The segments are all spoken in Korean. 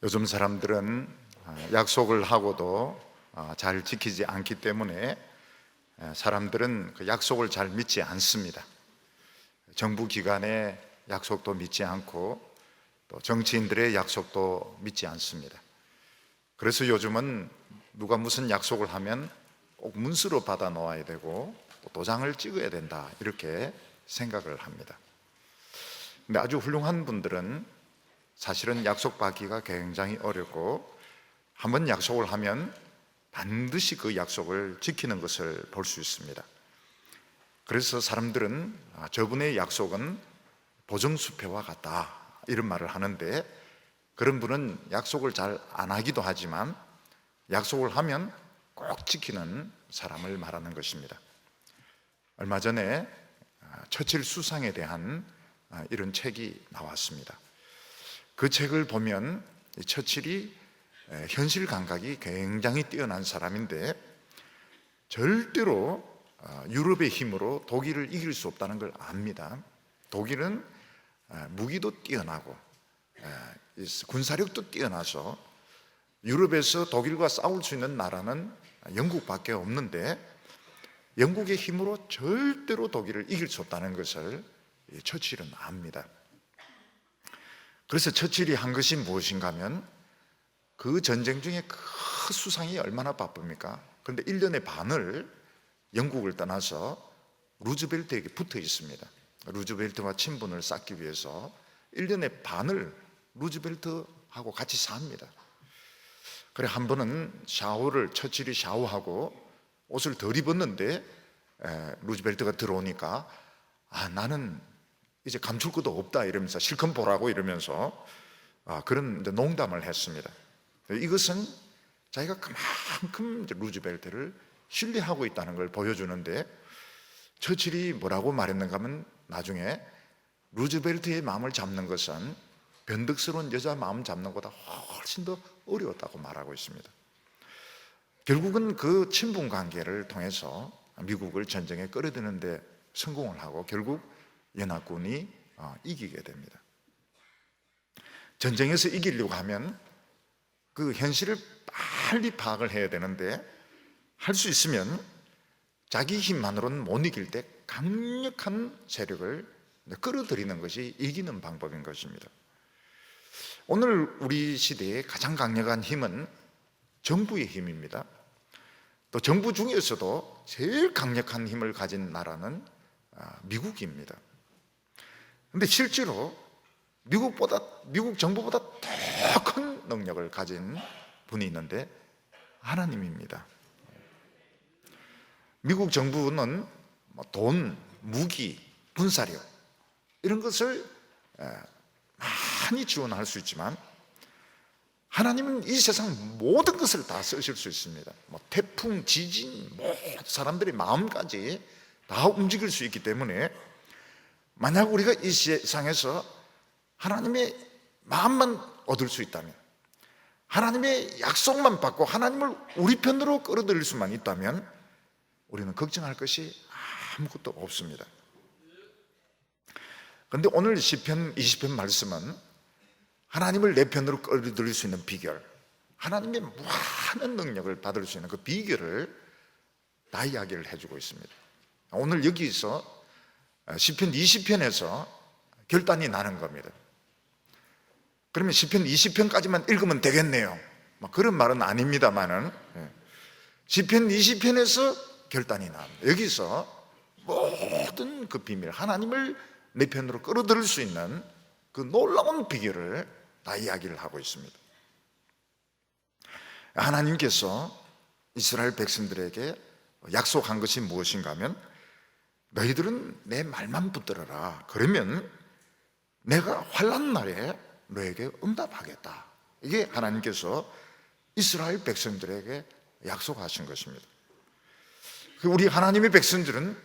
요즘 사람들은 약속을 하고도 잘 지키지 않기 때문에 사람들은 그 약속을 잘 믿지 않습니다. 정부 기관의 약속도 믿지 않고 또 정치인들의 약속도 믿지 않습니다. 그래서 요즘은 누가 무슨 약속을 하면 꼭 문서로 받아 놓아야 되고 또 도장을 찍어야 된다, 이렇게 생각을 합니다. 근데 아주 훌륭한 분들은 사실은 약속받기가 굉장히 어렵고, 한번 약속을 하면 반드시 그 약속을 지키는 것을 볼 수 있습니다. 그래서 사람들은 저분의 약속은 보정수표와 같다, 이런 말을 하는데, 그런 분은 약속을 잘 안 하기도 하지만 약속을 하면 꼭 지키는 사람을 말하는 것입니다. 얼마 전에 처칠 수상에 대한 이런 책이 나왔습니다. 그 책을 보면 처칠이 현실 감각이 굉장히 뛰어난 사람인데, 절대로 유럽의 힘으로 독일을 이길 수 없다는 걸 압니다. 독일은 무기도 뛰어나고 군사력도 뛰어나서 유럽에서 독일과 싸울 수 있는 나라는 영국밖에 없는데, 영국의 힘으로 절대로 독일을 이길 수 없다는 것을 처칠은 압니다. 그래서 처칠이 한 것이 무엇인가 하면, 그 전쟁 중에 그 수상이 얼마나 바쁩니까? 그런데 1년의 반을 영국을 떠나서 루즈벨트에게 붙어 있습니다. 루즈벨트와 친분을 쌓기 위해서 1년의 반을 루즈벨트하고 같이 삽니다. 그래, 한 번은 처칠이 샤워하고 옷을 덜 입었는데 루즈벨트가 들어오니까 나는 이제 감출 것도 없다, 이러면서 실컷 보라고 이러면서 그런 농담을 했습니다. 이것은 자기가 그만큼 루즈벨트를 신뢰하고 있다는 걸 보여주는데, 처칠이 뭐라고 말했는가 하면, 나중에 루즈벨트의 마음을 잡는 것은 변덕스러운 여자 마음 잡는 것보다 훨씬 더 어려웠다고 말하고 있습니다. 결국은 그 친분 관계를 통해서 미국을 전쟁에 끌어들이는 데 성공을 하고 결국 연합군이 이기게 됩니다. 전쟁에서 이기려고 하면 그 현실을 빨리 파악을 해야 되는데, 할 수 있으면 자기 힘만으로는 못 이길 때 강력한 세력을 끌어들이는 것이 이기는 방법인 것입니다. 오늘 우리 시대의 가장 강력한 힘은 정부의 힘입니다. 또 정부 중에서도 제일 강력한 힘을 가진 나라는 미국입니다. 그런데 실제로 미국 정부보다 더 큰 능력을 가진 분이 있는데 하나님입니다. 미국 정부는 돈, 무기, 군사력 이런 것을 많이 지원할 수 있지만, 하나님은 이 세상 모든 것을 다 쓰실 수 있습니다. 태풍, 지진, 사람들의 마음까지 다 움직일 수 있기 때문에, 만약 우리가 이 세상에서 하나님의 마음만 얻을 수 있다면, 하나님의 약속만 받고 하나님을 우리 편으로 끌어들일 수만 있다면, 우리는 걱정할 것이 아무것도 없습니다. 그런데 오늘 시편 20편 말씀은 하나님을 내 편으로 끌어들일 수 있는 비결, 하나님의 무한한 능력을 받을 수 있는 그 비결을 다 이야기를 해주고 있습니다. 오늘 여기서 시편 20편에서 결단이 나는 겁니다. 그러면 시편 20편까지만 읽으면 되겠네요, 그런 말은 아닙니다만은, 시편 20편에서 결단이 나옵니다. 여기서 모든 그 비밀, 하나님을 내 편으로 끌어들일 수 있는 그 놀라운 비결을 다 이야기를 하고 있습니다. 하나님께서 이스라엘 백성들에게 약속한 것이 무엇인가 하면, 너희들은 내 말만 붙들어라. 그러면 내가 환난 날에 너에게 응답하겠다. 이게 하나님께서 이스라엘 백성들에게 약속하신 것입니다. 우리 하나님의 백성들은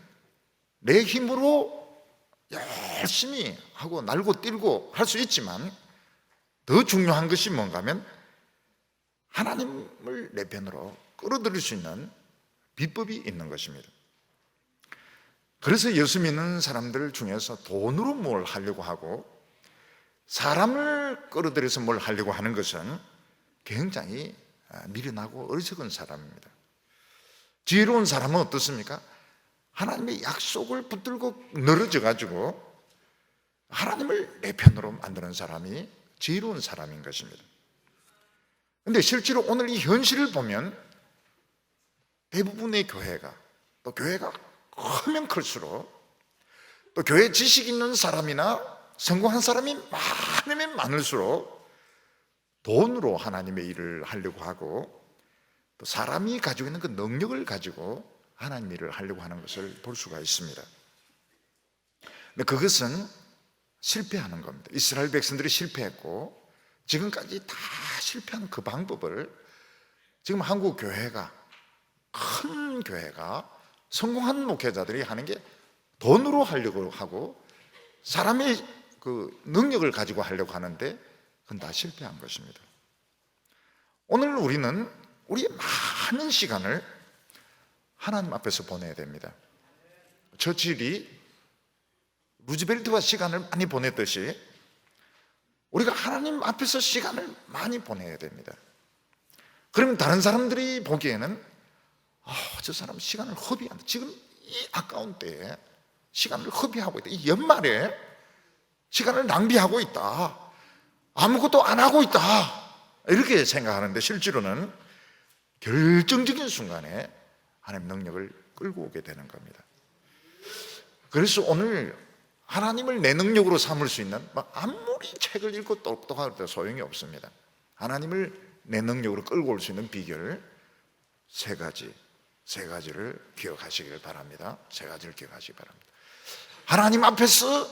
내 힘으로 열심히 하고 날고 뛰고 할 수 있지만, 더 중요한 것이 뭔가 하면 하나님을 내 편으로 끌어들일 수 있는 비법이 있는 것입니다. 그래서 예수 믿는 사람들 중에서 돈으로 뭘 하려고 하고, 사람을 끌어들여서 뭘 하려고 하는 것은 굉장히 미련하고 어리석은 사람입니다. 지혜로운 사람은 어떻습니까? 하나님의 약속을 붙들고 늘어져 가지고 하나님을 내 편으로 만드는 사람이 지혜로운 사람인 것입니다. 그런데 실제로 오늘 이 현실을 보면 대부분의 교회가, 또 교회가 크면 클수록, 또 교회 지식 있는 사람이나 성공한 사람이 많으면 많을수록 돈으로 하나님의 일을 하려고 하고, 또 사람이 가지고 있는 그 능력을 가지고 하나님 일을 하려고 하는 것을 볼 수가 있습니다. 근데 그것은 실패하는 겁니다. 이스라엘 백성들이 실패했고 지금까지 다 실패한 그 방법을 지금 한국 교회가, 큰 교회가, 성공한 목회자들이 하는 게 돈으로 하려고 하고 사람의 그 능력을 가지고 하려고 하는데 그건 다 실패한 것입니다. 오늘 우리는 우리의 많은 시간을 하나님 앞에서 보내야 됩니다. 처칠이 루즈벨트와 시간을 많이 보냈듯이 우리가 하나님 앞에서 시간을 많이 보내야 됩니다. 그러면 다른 사람들이 보기에는 저 사람 시간을 허비한다, 지금 이 아까운 때에 시간을 허비하고 있다, 이 연말에 시간을 낭비하고 있다, 아무것도 안 하고 있다, 이렇게 생각하는데 실제로는 결정적인 순간에 하나님 능력을 끌고 오게 되는 겁니다. 그래서 오늘 하나님을 내 능력으로 삼을 수 있는, 아무리 책을 읽고 똑똑하도 소용이 없습니다. 하나님을 내 능력으로 끌고 올 수 있는 비결 세 가지를 기억하시길 바랍니다. 세 가지를 기억하시기 바랍니다. 하나님 앞에서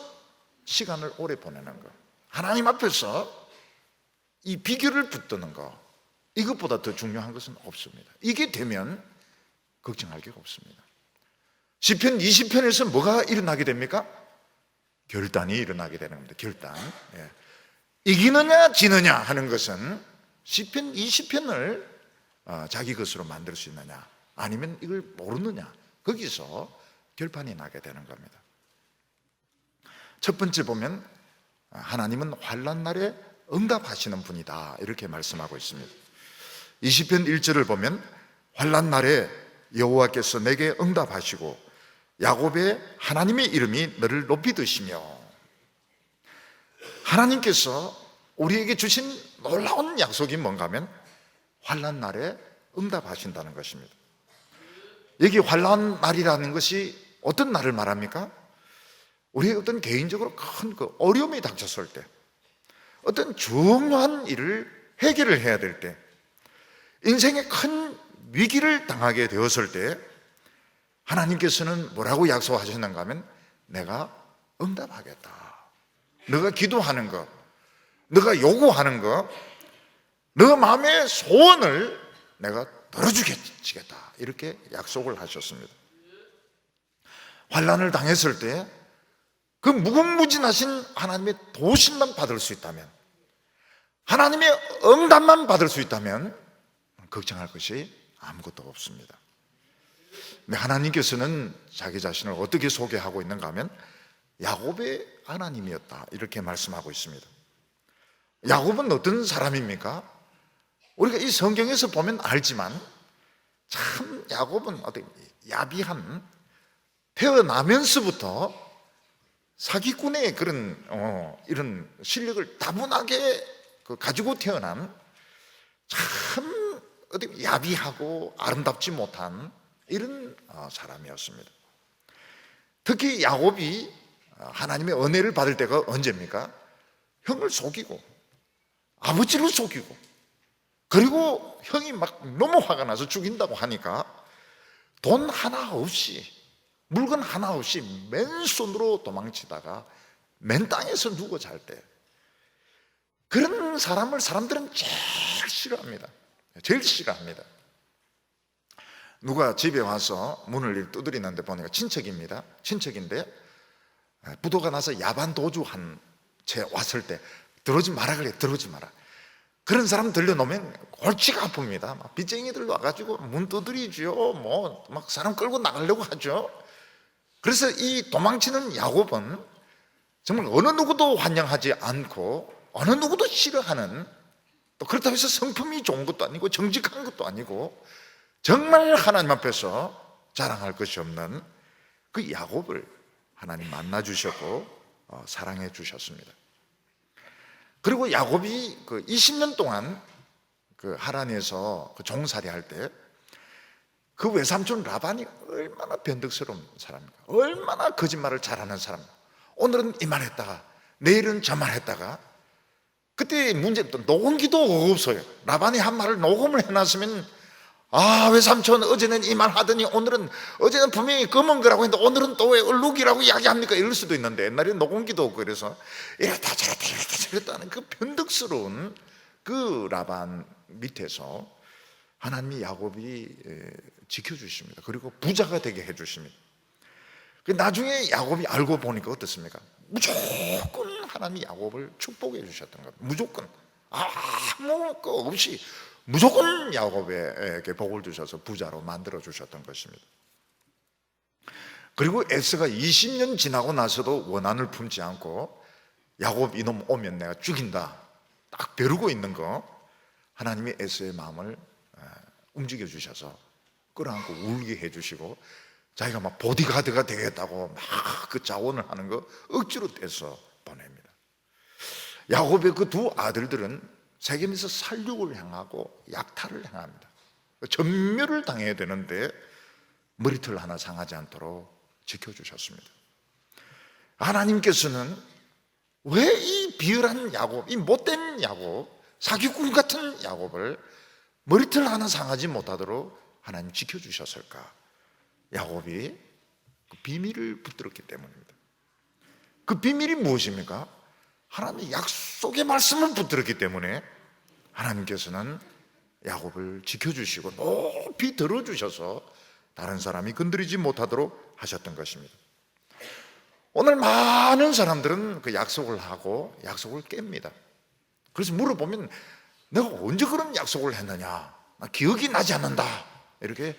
시간을 오래 보내는 것, 하나님 앞에서 이 비결을 붙드는 것, 이것보다 더 중요한 것은 없습니다. 이게 되면 걱정할 게 없습니다. 시편 20편에서 뭐가 일어나게 됩니까? 결단이 일어나게 되는 겁니다. 결단. 이기느냐 지느냐 하는 것은 시편 20편을 자기 것으로 만들 수 있느냐, 아니면 이걸 모르느냐, 거기서 결판이 나게 되는 겁니다. 첫 번째 보면 하나님은 환난 날에 응답하시는 분이다, 이렇게 말씀하고 있습니다. 20편 1절을 보면 환난 날에 여호와께서 내게 응답하시고 야곱의 하나님의 이름이 너를 높이 드시며, 하나님께서 우리에게 주신 놀라운 약속이 뭔가 하면 환난 날에 응답하신다는 것입니다. 여기 환난 날이라는 것이 어떤 날을 말합니까? 우리의 어떤 개인적으로 큰 그 어려움이 닥쳤을 때, 어떤 중요한 일을 해결을 해야 될 때, 인생의 큰 위기를 당하게 되었을 때 하나님께서는 뭐라고 약속하셨는가 하면 내가 응답하겠다, 너가 기도하는 것, 너가 요구하는 것, 너 마음의 소원을 내가 들어주겠다, 이렇게 약속을 하셨습니다. 환난을 당했을 때 그 무궁무진하신 하나님의 도심만 받을 수 있다면, 하나님의 응답만 받을 수 있다면 걱정할 것이 아무것도 없습니다. 근데 하나님께서는 자기 자신을 어떻게 소개하고 있는가 하면 야곱의 하나님이었다, 이렇게 말씀하고 있습니다. 야곱은 어떤 사람입니까? 우리가 이 성경에서 보면 알지만 참 야곱은 어떤 야비한, 태어나면서부터 사기꾼의 그런 이런 실력을 다분하게 가지고 태어난 참 어디 야비하고 아름답지 못한 이런 사람이었습니다. 특히 야곱이 하나님의 은혜를 받을 때가 언제입니까? 형을 속이고 아버지를 속이고, 그리고 형이 막 너무 화가 나서 죽인다고 하니까 돈 하나 없이, 물건 하나 없이 맨손으로 도망치다가 맨 땅에서 누워 잘 때, 그런 사람을 사람들은 제일 싫어합니다. 제일 싫어합니다. 누가 집에 와서 문을 두드리는데 보니까 친척입니다. 친척인데 부도가 나서 야반 도주한 채 왔을 때 들어오지 마라 그래. 들어오지 마라. 그런 사람 들려놓으면 골치가 아픕니다. 막 빚쟁이들 와가지고 문 두드리죠. 뭐 막 사람 끌고 나가려고 하죠. 그래서 이 도망치는 야곱은 정말 어느 누구도 환영하지 않고 어느 누구도 싫어하는, 또 그렇다고 해서 성품이 좋은 것도 아니고 정직한 것도 아니고 정말 하나님 앞에서 자랑할 것이 없는 그 야곱을 하나님 만나 주셨고 사랑해 주셨습니다. 그리고 야곱이 그 20년 동안 그 하란에서 그 종살이 할 때 그 외삼촌 라반이 얼마나 변덕스러운 사람입니까? 얼마나 거짓말을 잘하는 사람입니까? 오늘은 이 말 했다가 내일은 저 말 했다가, 그때 문제는 또 녹음기도 없어요. 라반이 한 말을 녹음을 해놨으면 외삼촌 어제는 이 말 하더니 어제는 분명히 검은 거라고 했는데 오늘은 또 왜 얼룩이라고 이야기합니까? 이럴 수도 있는데 옛날에 녹음기도 없고 그래서 이랬다 저랬다 하는 그 변덕스러운 그 라반 밑에서 하나님이 야곱이 지켜주십니다. 그리고 부자가 되게 해주십니다. 나중에 야곱이 알고 보니까 어떻습니까? 무조건 하나님이 야곱을 축복해 주셨던 겁니다. 무조건 아무 거 없이 무조건 야곱에게 복을 주셔서 부자로 만들어 주셨던 것입니다. 그리고 에서가 20년 지나고 나서도 원한을 품지 않고 야곱 이놈 오면 내가 죽인다 딱 벼르고 있는 거, 하나님이 에서의 마음을 움직여 주셔서 끌어안고 울게 해주시고 자기가 막 보디가드가 되겠다고 막 그 자원을 하는 거 억지로 떼서 보냅니다. 야곱의 그 두 아들들은 세겜에서 살육을 행하고 약탈을 행합니다. 전멸을 당해야 되는데 머리털 하나 상하지 않도록 지켜주셨습니다. 하나님께서는 왜 이 비열한 야곱, 이 못된 야곱, 사기꾼 같은 야곱을 머리털 하나 상하지 못하도록 하나님 지켜주셨을까? 야곱이 그 비밀을 붙들었기 때문입니다. 그 비밀이 무엇입니까? 하나님의 약속의 말씀을 붙들었기 때문에 하나님께서는 야곱을 지켜주시고 높이 들어주셔서 다른 사람이 건드리지 못하도록 하셨던 것입니다. 오늘 많은 사람들은 그 약속을 하고 약속을 깹니다. 그래서 물어보면 내가 언제 그런 약속을 했느냐, 나 기억이 나지 않는다, 이렇게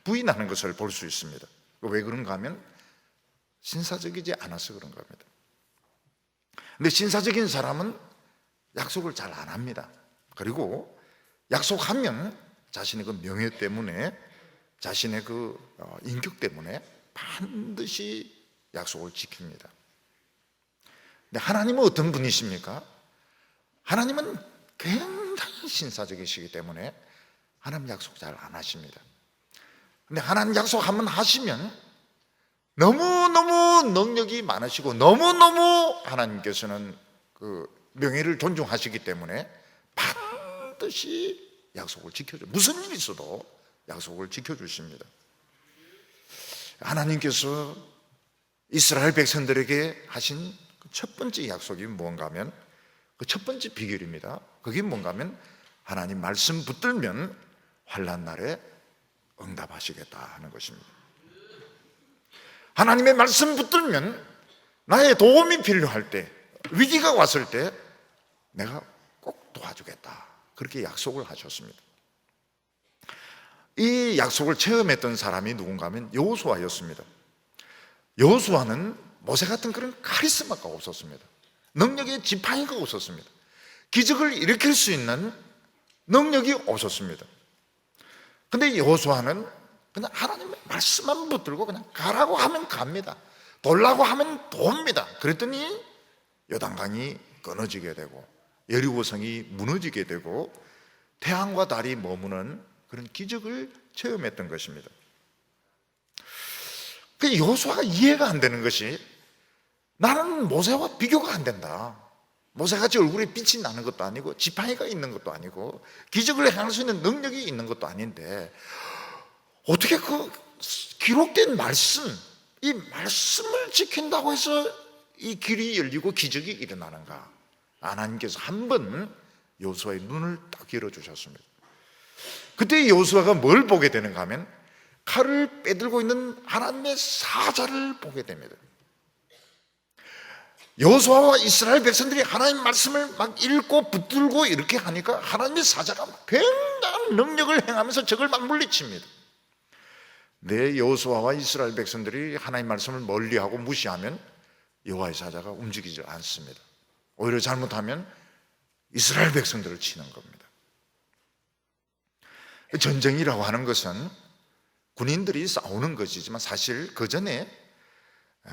부인하는 것을 볼 수 있습니다. 왜 그런가 하면 신사적이지 않아서 그런 겁니다. 근데 신사적인 사람은 약속을 잘 안 합니다. 그리고 약속하면 자신의 그 명예 때문에, 자신의 그 인격 때문에 반드시 약속을 지킵니다. 근데 하나님은 어떤 분이십니까? 하나님은 굉장히 신사적이시기 때문에 하나님 약속 잘 안 하십니다. 근데 하나님 약속 한번 하시면 너무너무 능력이 많으시고 너무너무 하나님께서는 그 명예를 존중하시기 때문에 반드시 약속을 지켜줘요. 무슨 일이 있어도 약속을 지켜주십니다. 하나님께서 이스라엘 백성들에게 하신 그 첫 번째 약속이 뭔가 하면, 그 첫 번째 비결입니다. 그게 뭔가 하면 하나님 말씀 붙들면 환난 날에 응답하시겠다 하는 것입니다. 하나님의 말씀 붙들면 나의 도움이 필요할 때, 위기가 왔을 때 내가 꼭 도와주겠다, 그렇게 약속을 하셨습니다. 이 약속을 체험했던 사람이 누군가 하면 여호수아였습니다. 여호수아는 모세 같은 그런 카리스마가 없었습니다. 능력의 지팡이가 없었습니다. 기적을 일으킬 수 있는 능력이 없었습니다. 근데 여호수아는 그냥 하나님의 말씀만 붙들고 그냥 가라고 하면 갑니다. 돌라고 하면 돕니다. 그랬더니 요단강이 끊어지게 되고 여리고성이 무너지게 되고 태양과 달이 머무는 그런 기적을 체험했던 것입니다. 그 여호수아가 이해가 안 되는 것이, 나는 모세와 비교가 안 된다. 모세같이 얼굴에 빛이 나는 것도 아니고 지팡이가 있는 것도 아니고 기적을 행할 수 있는 능력이 있는 것도 아닌데 어떻게 그 기록된 말씀, 이 말씀을 지킨다고 해서 이 길이 열리고 기적이 일어나는가? 하나님께서 한 번 여호수아의 눈을 딱 열어주셨습니다. 그때 여호수아가 뭘 보게 되는가 하면 칼을 빼들고 있는 하나님의 사자를 보게 됩니다. 여호수아와 이스라엘 백성들이 하나님 말씀을 막 읽고 붙들고 이렇게 하니까 하나님의 사자가 굉장한 능력을 행하면서 적을 막 물리칩니다. 네, 여호수아와 이스라엘 백성들이 하나님 말씀을 멀리하고 무시하면 여호와의 사자가 움직이지 않습니다. 오히려 잘못하면 이스라엘 백성들을 치는 겁니다. 전쟁이라고 하는 것은 군인들이 싸우는 것이지만 사실 그 전에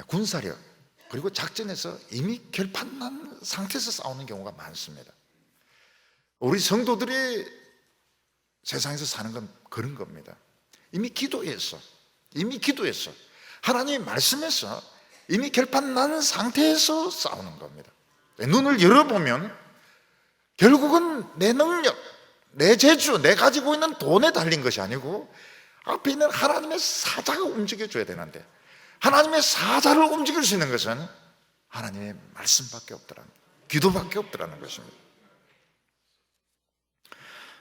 군사력 그리고 작전에서 이미 결판난 상태에서 싸우는 경우가 많습니다. 우리 성도들이 세상에서 사는 건 그런 겁니다. 이미 기도했어. 하나님의 말씀에서 이미 결판난 상태에서 싸우는 겁니다. 눈을 열어보면 결국은 내 능력, 내 재주, 내 가지고 있는 돈에 달린 것이 아니고 앞에 있는 하나님의 사자가 움직여줘야 되는데, 하나님의 사자를 움직일 수 있는 것은 하나님의 말씀밖에 없더라는, 기도밖에 없더라는 것입니다.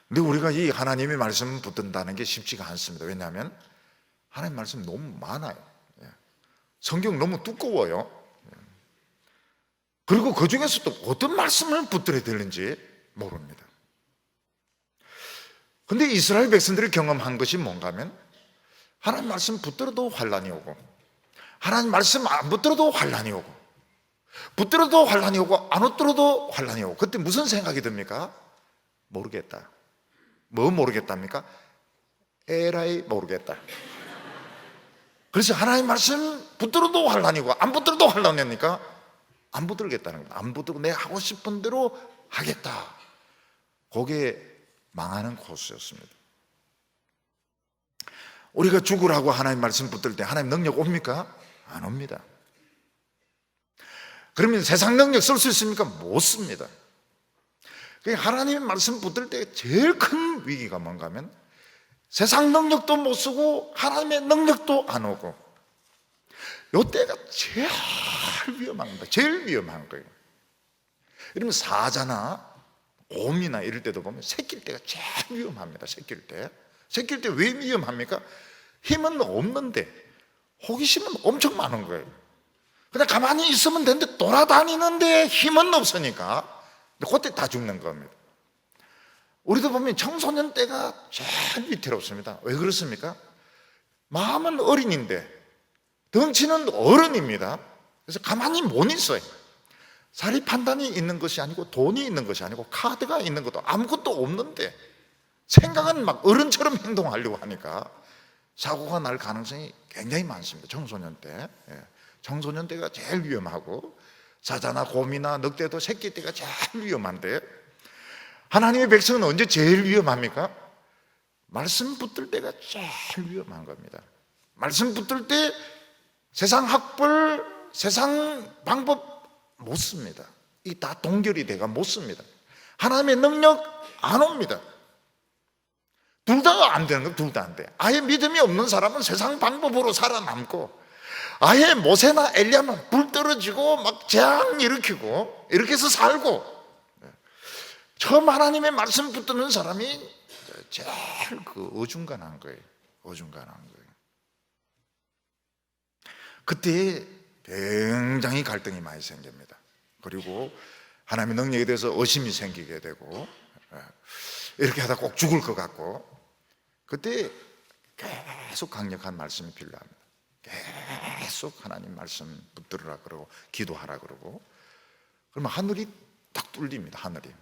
근데 우리가 이 하나님의 말씀 붙든다는 게 쉽지가 않습니다. 왜냐하면 하나님 말씀이 너무 많아요. 성경 너무 두꺼워요. 그리고 그 중에서도 어떤 말씀을 붙들어야 되는지 모릅니다. 근데 이스라엘 백성들이 경험한 것이 뭔가 하면 하나님 말씀 붙들어도 환란이 오고, 하나님 말씀 안 붙들어도 환란이 오고, 붙들어도 환란이 오고 안 붙들어도 환란이 오고. 그때 무슨 생각이 듭니까? 모르겠다. 뭐 모르겠답니까? 에라이 모르겠다. 그래서 하나님 말씀 붙들어도 환란이고 안 붙들어도 환란이니까 안 붙들겠다는 겁니다. 안 붙들고 내 하고 싶은 대로 하겠다. 그게 망하는 코스였습니다. 우리가 죽으라고 하나님 말씀 붙들 때 하나님 능력 옵니까? 안 옵니다. 그러면 세상 능력 쓸 수 있습니까? 못 씁니다. 하나님의 말씀 붙들 때 제일 큰 위기가 뭔가 하면 세상 능력도 못 쓰고 하나님의 능력도 안 오고, 이때가 제일 위험한 겁니다. 제일 위험한 거예요. 이러면 사자나 곰이나 이럴 때도 보면 새끼일 때가 제일 위험합니다. 새끼일 때 왜 위험합니까? 힘은 없는데 호기심은 엄청 많은 거예요. 그냥 가만히 있으면 되는데 돌아다니는데 힘은 없으니까 그때 다 죽는 겁니다. 우리도 보면 청소년 때가 제일 위태롭습니다. 왜 그렇습니까? 마음은 어린인데 덩치는 어른입니다. 그래서 가만히 못 있어요. 사리 판단이 있는 것이 아니고 돈이 있는 것이 아니고 카드가 있는 것도 아무것도 없는데 생각은 막 어른처럼 행동하려고 하니까 사고가 날 가능성이 굉장히 많습니다. 청소년 때. 청소년 때가 제일 위험하고, 사자나 곰이나 늑대도 새끼 때가 제일 위험한데, 하나님의 백성은 언제 제일 위험합니까? 말씀 붙들 때가 제일 위험한 겁니다. 말씀 붙들 때 세상 학벌, 세상 방법 못 씁니다. 이 다 동결이 돼가 못 씁니다. 하나님의 능력 안 옵니다. 둘 다 안 되는 거예요. 둘 다 안 돼. 아예 믿음이 없는 사람은 세상 방법으로 살아남고, 아예 모세나 엘리야만 불 떨어지고 막 재앙 일으키고 이렇게 해서 살고, 처음 하나님의 말씀 붙드는 사람이 제일 어중간한 거예요. 어중간한 거예요. 그때 굉장히 갈등이 많이 생깁니다. 그리고 하나님의 능력에 대해서 의심이 생기게 되고, 이렇게 하다 꼭 죽을 것 같고, 그때 계속 강력한 말씀이 필요합니다. 계속 하나님 말씀 붙들으라 그러고 기도하라 그러고, 그러면 하늘이 딱 뚫립니다. 하늘이.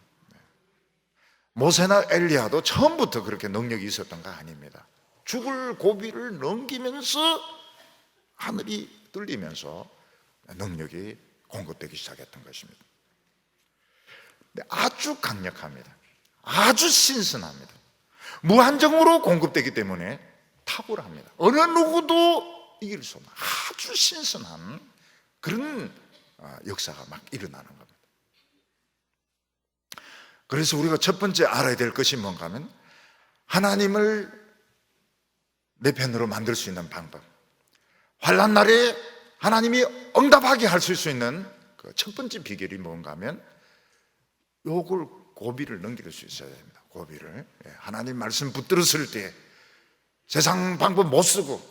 모세나 엘리야도 처음부터 그렇게 능력이 있었던 거 아닙니다. 죽을 고비를 넘기면서 하늘이 뚫리면서 능력이 공급되기 시작했던 것입니다. 근데 아주 강력합니다. 아주 신선합니다. 무한정으로 공급되기 때문에 탁월합니다. 어느 누구도 이길 수 없는 아주 신선한 그런 역사가 막 일어나는 겁니다. 그래서 우리가 첫 번째 알아야 될 것이 뭔가 하면, 하나님을 내 편으로 만들 수 있는 방법, 환난 날에 하나님이 응답하게 할 수 있는 그 첫 번째 비결이 뭔가 하면, 요걸 고비를 넘길 수 있어야 됩니다. 고비를. 하나님 말씀 붙들었을 때 세상 방법 못 쓰고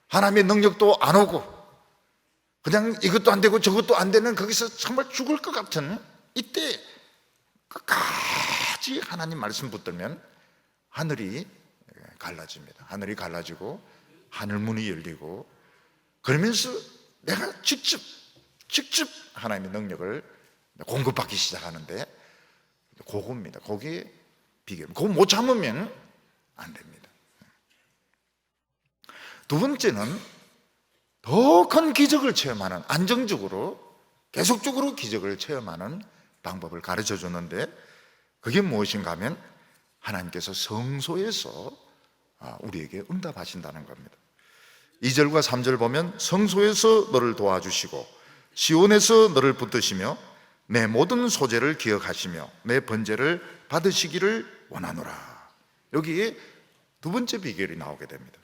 하나님의 능력도 안 오고 그냥 이것도 안 되고 저것도 안 되는, 거기서 정말 죽을 것 같은 이때 끝까지 하나님 말씀 붙들면 하늘이 갈라집니다. 하늘이 갈라지고 하늘문이 열리고, 그러면서 내가 직접 직접 하나님의 능력을 공급받기 시작하는데 그겁니다. 그게 비결. 그거 못 참으면 안 됩니다. 두 번째는 더 큰 기적을 체험하는, 안정적으로 계속적으로 기적을 체험하는 방법을 가르쳐 줬는데 그게 무엇인가 하면 하나님께서 성소에서 우리에게 응답하신다는 겁니다. 2절과 3절 보면 성소에서 너를 도와주시고 시온에서 너를 붙드시며 내 모든 소재를 기억하시며 내 번제를 받으시기를 원하노라. 여기에 두 번째 비결이 나오게 됩니다.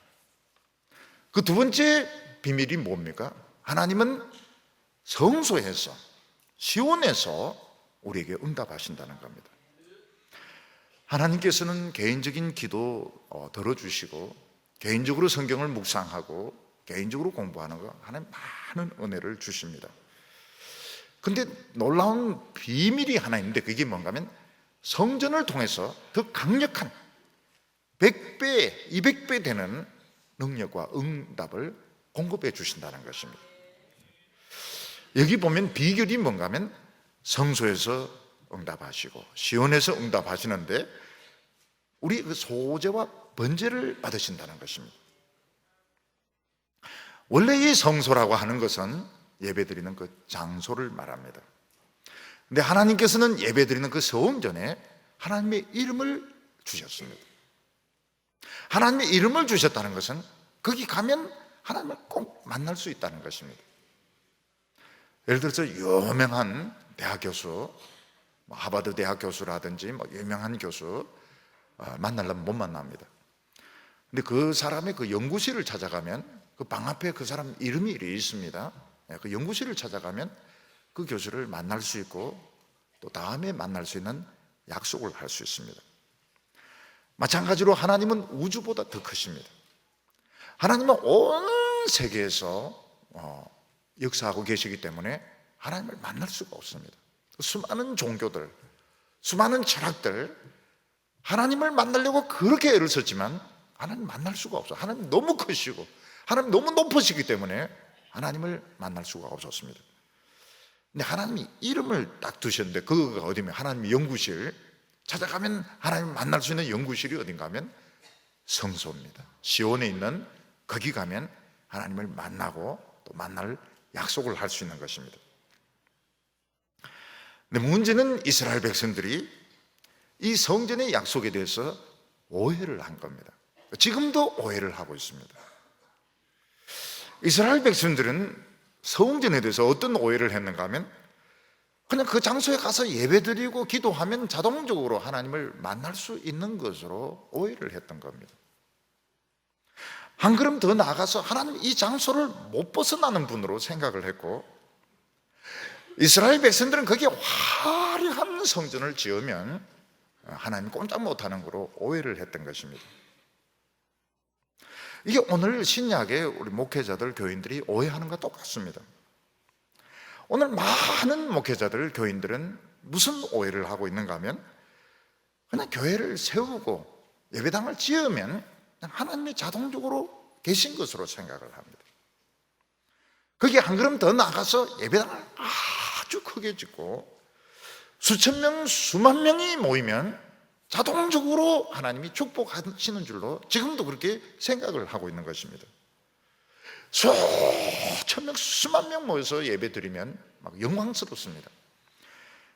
그 두 번째 비밀이 뭡니까? 하나님은 성소에서, 시온에서 우리에게 응답하신다는 겁니다. 하나님께서는 개인적인 기도 들어주시고 개인적으로 성경을 묵상하고 개인적으로 공부하는 거 하나님 많은 은혜를 주십니다. 근데 놀라운 비밀이 하나 있는데 그게 뭔가 하면 성전을 통해서 더 강력한 100배, 200배 되는 능력과 응답을 공급해 주신다는 것입니다. 여기 보면 비결이 뭔가 하면 성소에서 응답하시고 시온에서 응답하시는데 우리 그 소제와 번제를 받으신다는 것입니다. 원래 이 성소라고 하는 것은 예배드리는 그 장소를 말합니다. 근데 하나님께서는 예배드리는 그 성전에 하나님의 이름을 주셨습니다. 하나님의 이름을 주셨다는 것은 거기 가면 하나님을 꼭 만날 수 있다는 것입니다. 예를 들어서 유명한 대학 교수, 하버드 대학 교수라든지 유명한 교수 만나려면 못 만납니다. 근데 그 사람의 그 연구실을 찾아가면 그 방 앞에 그 사람 이름이 있습니다. 그 연구실을 찾아가면 그 교수를 만날 수 있고 또 다음에 만날 수 있는 약속을 할 수 있습니다. 마찬가지로 하나님은 우주보다 더 크십니다. 하나님은 온 세계에서 역사하고 계시기 때문에 하나님을 만날 수가 없습니다. 수많은 종교들, 수많은 철학들 하나님을 만나려고 그렇게 애를 썼지만 하나님 만날 수가 없어요. 하나님 너무 크시고 하나님 너무 높으시기 때문에 하나님을 만날 수가 없었습니다. 근데 하나님이 이름을 딱 두셨는데 그거가 어디면 하나님의 연구실, 찾아가면 하나님을 만날 수 있는 연구실이 어딘가 하면 성소입니다. 시온에 있는 거기 가면 하나님을 만나고 또 만날 약속을 할 수 있는 것입니다. 근데 문제는 이스라엘 백성들이 이 성전의 약속에 대해서 오해를 한 겁니다. 지금도 오해를 하고 있습니다. 이스라엘 백성들은 성전에 대해서 어떤 오해를 했는가 하면 그냥 그 장소에 가서 예배드리고 기도하면 자동적으로 하나님을 만날 수 있는 것으로 오해를 했던 겁니다. 한 걸음 더 나아가서 하나님 이 장소를 못 벗어나는 분으로 생각을 했고 이스라엘 백성들은 거기에 화려한 성전을 지으면 하나님 꼼짝 못하는 거로 오해를 했던 것입니다. 이게 오늘 신약의 우리 목회자들, 교인들이 오해하는 것과 똑같습니다. 오늘 많은 목회자들, 교인들은 무슨 오해를 하고 있는가 하면 그냥 교회를 세우고 예배당을 지으면 하나님이 자동적으로 계신 것으로 생각을 합니다. 거기에 한 걸음 더 나가서 예배당을 아주 크게 짓고 수천 명, 수만 명이 모이면 자동적으로 하나님이 축복하시는 줄로 지금도 그렇게 생각을 하고 있는 것입니다. 수천 명, 수만 명 모여서 예배 드리면 막 영광스럽습니다.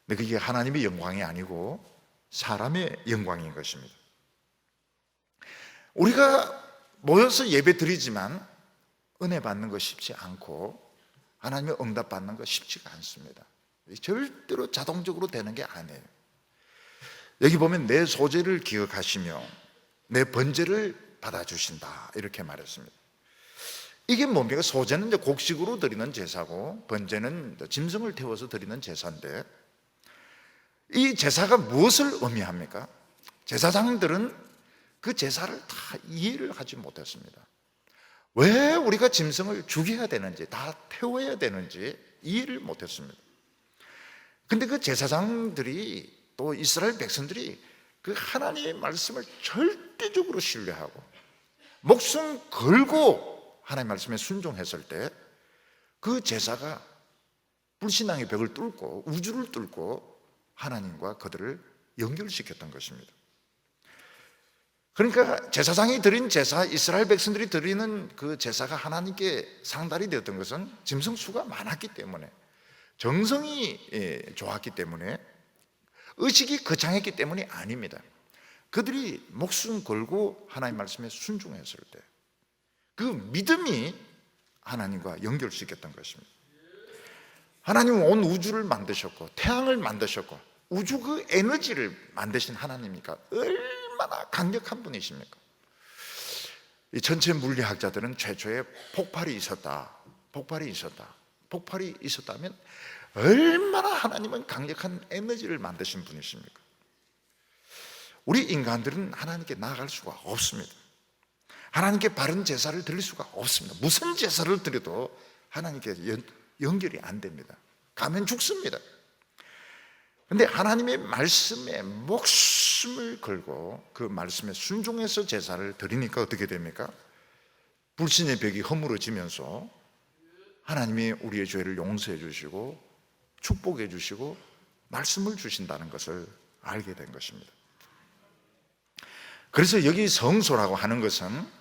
근데 그게 하나님의 영광이 아니고 사람의 영광인 것입니다. 우리가 모여서 예배 드리지만 은혜 받는 거 쉽지 않고 하나님의 응답 받는 거 쉽지가 않습니다. 절대로 자동적으로 되는 게 아니에요. 여기 보면 내 소재를 기억하시며 내 번제를 받아주신다 이렇게 말했습니다. 이게 뭡니까? 소제는 이제 곡식으로 드리는 제사고 번제는 짐승을 태워서 드리는 제사인데 이 제사가 무엇을 의미합니까? 제사장들은 그 제사를 다 이해를 하지 못했습니다. 왜 우리가 짐승을 죽여야 되는지, 다 태워야 되는지 이해를 못했습니다. 근데 그 제사장들이 또 이스라엘 백성들이 그 하나님의 말씀을 절대적으로 신뢰하고 목숨 걸고 하나님의 말씀에 순종했을 때 그 제사가 불신앙의 벽을 뚫고 우주를 뚫고 하나님과 그들을 연결시켰던 것입니다. 그러니까 제사장이 드린 제사, 이스라엘 백성들이 드리는 그 제사가 하나님께 상달이 되었던 것은 짐승수가 많았기 때문에, 정성이 좋았기 때문에, 의식이 거창했기 때문이 아닙니다. 그들이 목숨 걸고 하나님 말씀에 순종했을 때 그 믿음이 하나님과 연결시켰던 것입니다. 하나님은 온 우주를 만드셨고 태양을 만드셨고 우주 그 에너지를 만드신 하나님이니까 얼마나 강력한 분이십니까? 이 전체 물리학자들은 최초에 폭발이 있었다면 얼마나 하나님은 강력한 에너지를 만드신 분이십니까? 우리 인간들은 하나님께 나아갈 수가 없습니다. 하나님께 바른 제사를 드릴 수가 없습니다. 무슨 제사를 드려도 하나님께 연결이 안 됩니다. 가면 죽습니다. 그런데 하나님의 말씀에 목숨을 걸고 그 말씀에 순종해서 제사를 드리니까 어떻게 됩니까? 불신의 벽이 허물어지면서 하나님이 우리의 죄를 용서해 주시고 축복해 주시고 말씀을 주신다는 것을 알게 된 것입니다. 그래서 여기 성소라고 하는 것은